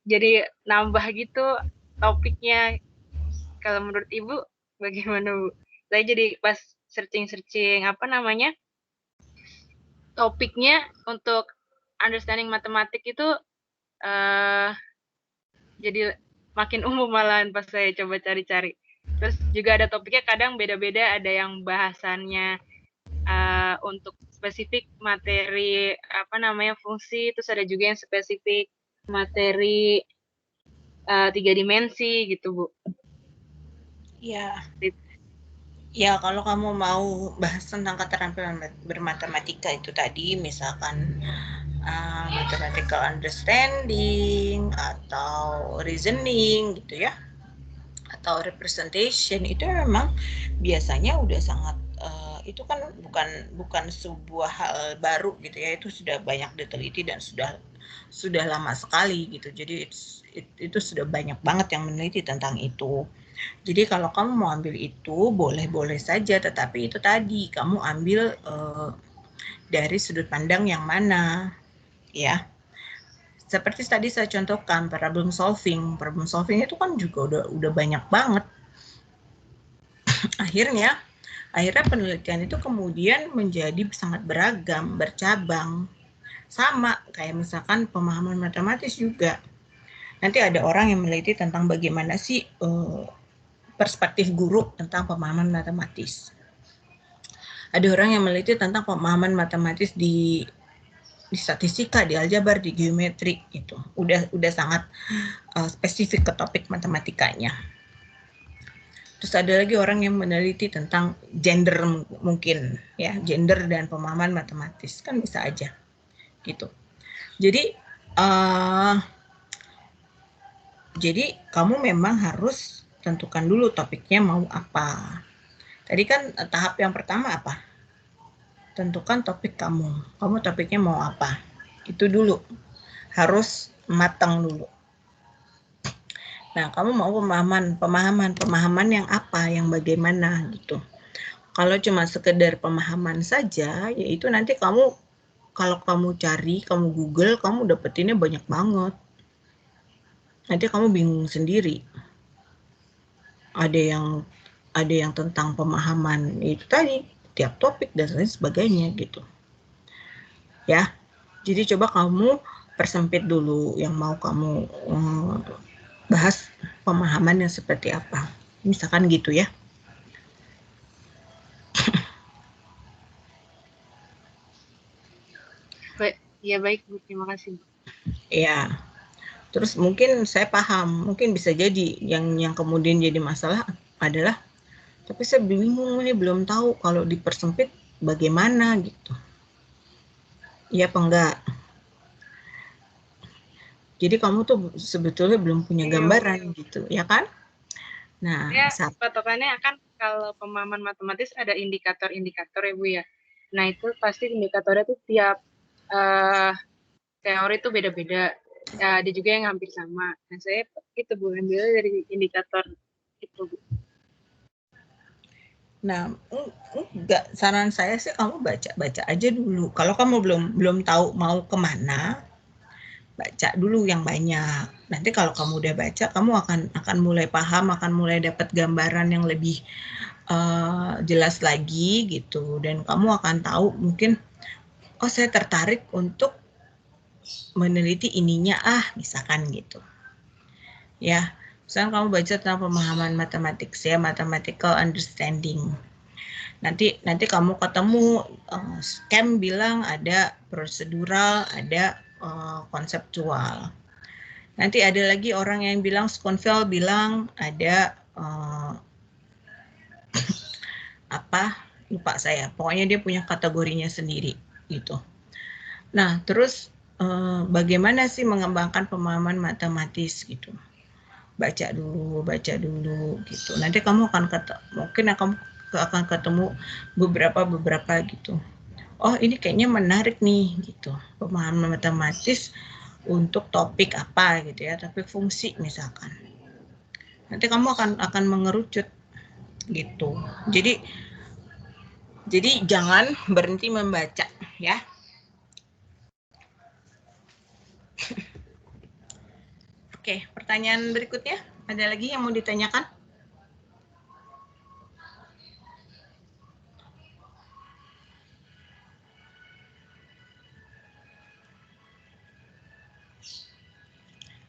Jadi nambah gitu topiknya. Kalau menurut Ibu bagaimana Bu? Saya jadi pas searching topiknya untuk understanding matematik itu jadi makin umum malahan pas saya coba cari-cari. Terus juga ada topiknya kadang beda-beda, ada yang bahasannya untuk spesifik materi fungsi, terus ada juga yang spesifik materi 3 dimensi gitu Bu. Ya. Ya, kalau kamu mau bahas tentang keterampilan bermatematika itu tadi, misalkan mathematical understanding atau reasoning gitu ya, atau representation, itu memang biasanya udah sangat itu kan bukan sebuah hal baru gitu ya, itu sudah banyak diteliti dan sudah lama sekali gitu. Jadi itu sudah banyak banget yang meneliti tentang itu. Jadi kalau kamu mau ambil itu boleh-boleh saja, tetapi itu tadi kamu ambil dari sudut pandang yang mana, ya. Seperti tadi saya contohkan problem solving itu kan juga udah banyak banget. Akhirnya penelitian itu kemudian menjadi sangat beragam, bercabang. Sama kayak misalkan pemahaman matematis juga. Nanti ada orang yang meneliti tentang bagaimana sih perspektif guru tentang pemahaman matematis. Ada orang yang meneliti tentang pemahaman matematis di statistika, di aljabar, di geometri itu. Udah sangat spesifik ke topik matematikanya. Terus ada lagi orang yang meneliti tentang gender mungkin ya, gender dan pemahaman matematis kan bisa aja gitu. Jadi kamu memang harus tentukan dulu topiknya mau apa. Tadi kan tahap yang pertama apa? Tentukan topik kamu. Kamu topiknya mau apa? Itu dulu. Harus matang dulu. Nah, kamu mau pemahaman yang apa, yang bagaimana gitu. Kalau cuma sekedar pemahaman saja, yaitu nanti kalau kamu cari, kamu Google, kamu dapetinnya banyak banget. Nanti kamu bingung sendiri. Ada yang tentang pemahaman itu tadi, tiap topik dan lain sebagainya gitu. Ya, jadi coba kamu persempit dulu yang mau kamu bahas pemahaman yang seperti apa. Misalkan gitu ya. Baik Bu, terima kasih Bu. Ya. Terus mungkin saya paham, mungkin bisa jadi yang kemudian jadi masalah adalah tapi saya bingung nih, belum tahu kalau dipersempit bagaimana gitu. Iya apa enggak? Jadi kamu tuh sebetulnya belum punya gambaran gitu, ya kan? Nah, patokannya kan kalau pemahaman matematis ada indikator-indikator ya Bu ya. Nah itu pasti indikatornya tuh tiap teori itu beda-beda. Ya, ada juga yang hampir sama. Nah saya itu Bu, ambil dari indikator itu Bu. Nah, enggak, saran saya sih kamu baca aja dulu. Kalau kamu belum tahu mau kemana, baca dulu yang banyak. Nanti kalau kamu udah baca, kamu akan mulai paham, akan mulai dapat gambaran yang lebih jelas lagi gitu. Dan kamu akan tahu mungkin, oh saya tertarik untuk meneliti ininya misalkan gitu. Ya, misalnya kamu baca tentang pemahaman matematik, ya, mathematical understanding. Nanti kamu ketemu Scam bilang ada prosedural, ada konseptual. Nanti ada lagi orang yang bilang, Schoenfeld bilang ada lupa saya. Pokoknya dia punya kategorinya sendiri gitu. Nah, terus bagaimana sih mengembangkan pemahaman matematis gitu? Baca dulu gitu. Nanti kamu akan akan ketemu beberapa gitu. Oh, ini kayaknya menarik nih gitu. Pemahaman matematis untuk topik apa gitu ya, topik fungsi misalkan. Nanti kamu akan mengerucut gitu. Jadi jangan berhenti membaca ya. Oke, pertanyaan berikutnya. Ada lagi yang mau ditanyakan?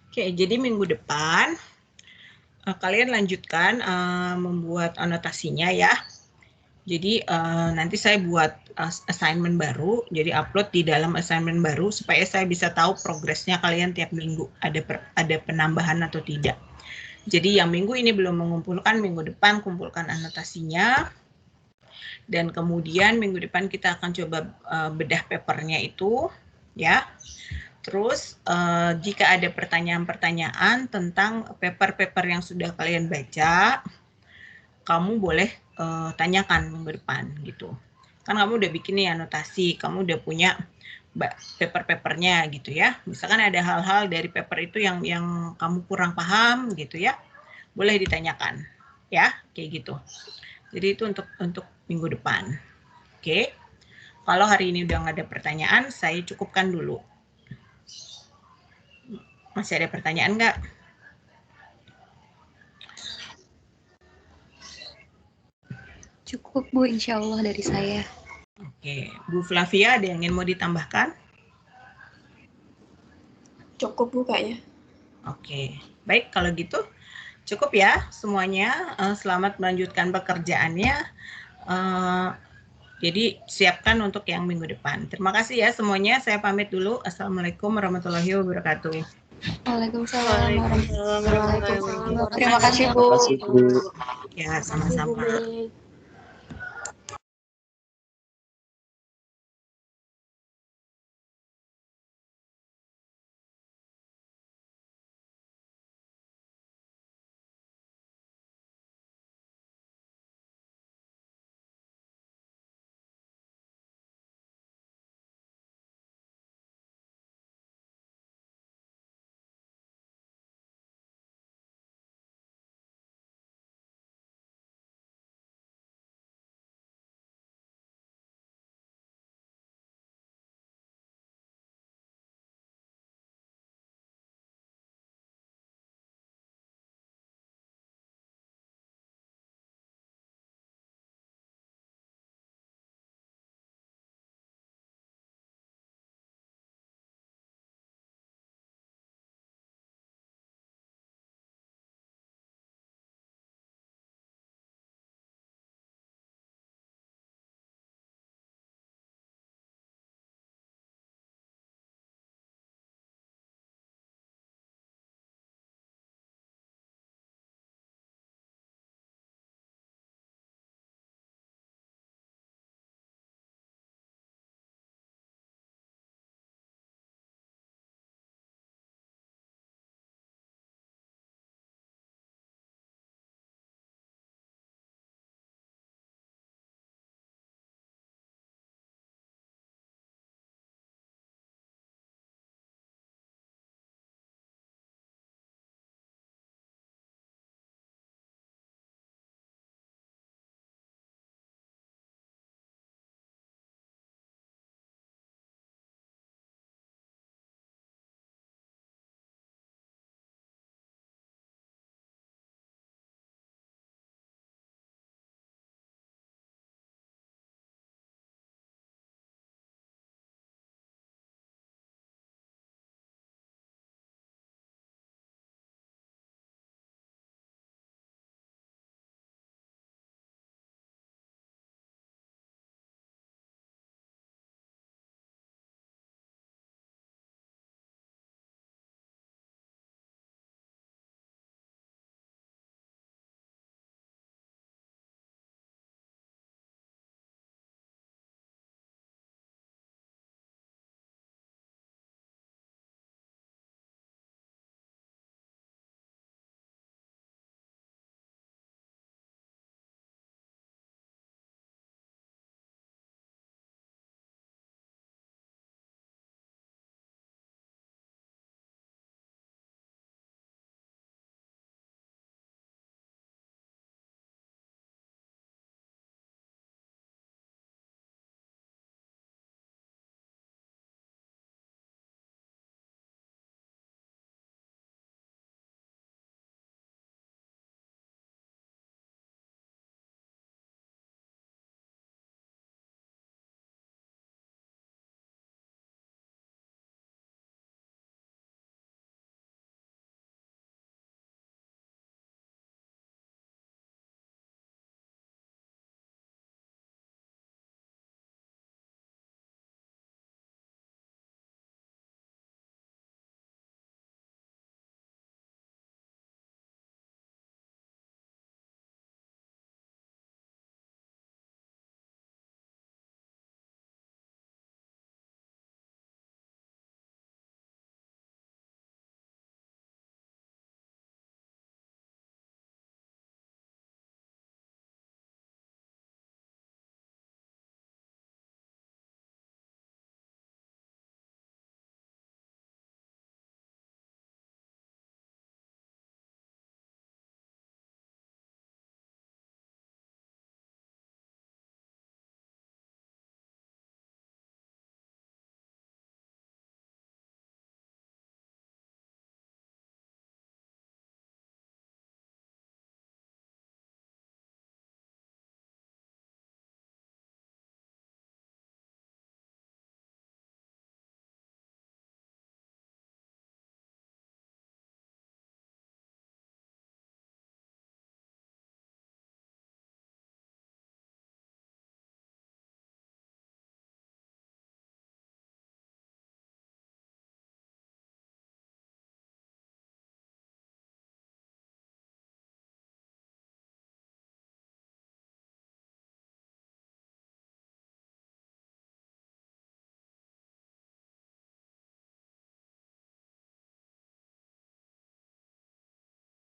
Oke, jadi minggu depan kalian lanjutkan membuat anotasinya ya. Jadi nanti saya buat assignment baru, jadi upload di dalam assignment baru supaya saya bisa tahu progresnya kalian tiap minggu, ada penambahan atau tidak. Jadi yang minggu ini belum mengumpulkan, minggu depan kumpulkan anotasinya. Dan kemudian minggu depan kita akan coba bedah papernya itu, ya. Terus jika ada pertanyaan-pertanyaan tentang paper-paper yang sudah kalian baca, kamu boleh tanyakan minggu depan gitu. Kan kamu udah bikin nih anotasi, kamu udah punya paper-papernya gitu ya. Misalkan ada hal-hal dari paper itu yang kamu kurang paham gitu ya, boleh ditanyakan ya, kayak gitu. Jadi itu untuk minggu depan. Oke. Kalau hari ini udah nggak ada pertanyaan, saya cukupkan dulu. Masih ada pertanyaan nggak? Cukup Bu, insya Allah dari saya. Oke, Bu Flavia ada yang ingin mau ditambahkan? Cukup Bu kayaknya. Oke, baik kalau gitu cukup ya semuanya. Selamat melanjutkan pekerjaannya. Jadi siapkan untuk yang minggu depan. Terima kasih ya semuanya. Saya pamit dulu. Assalamualaikum warahmatullahi wabarakatuh. Waalaikumsalam warahmatullahi wabarakatuh. Waalaikumsalam. Terima kasih Bu. Terima kasih, Bu. Ya, sama-sama.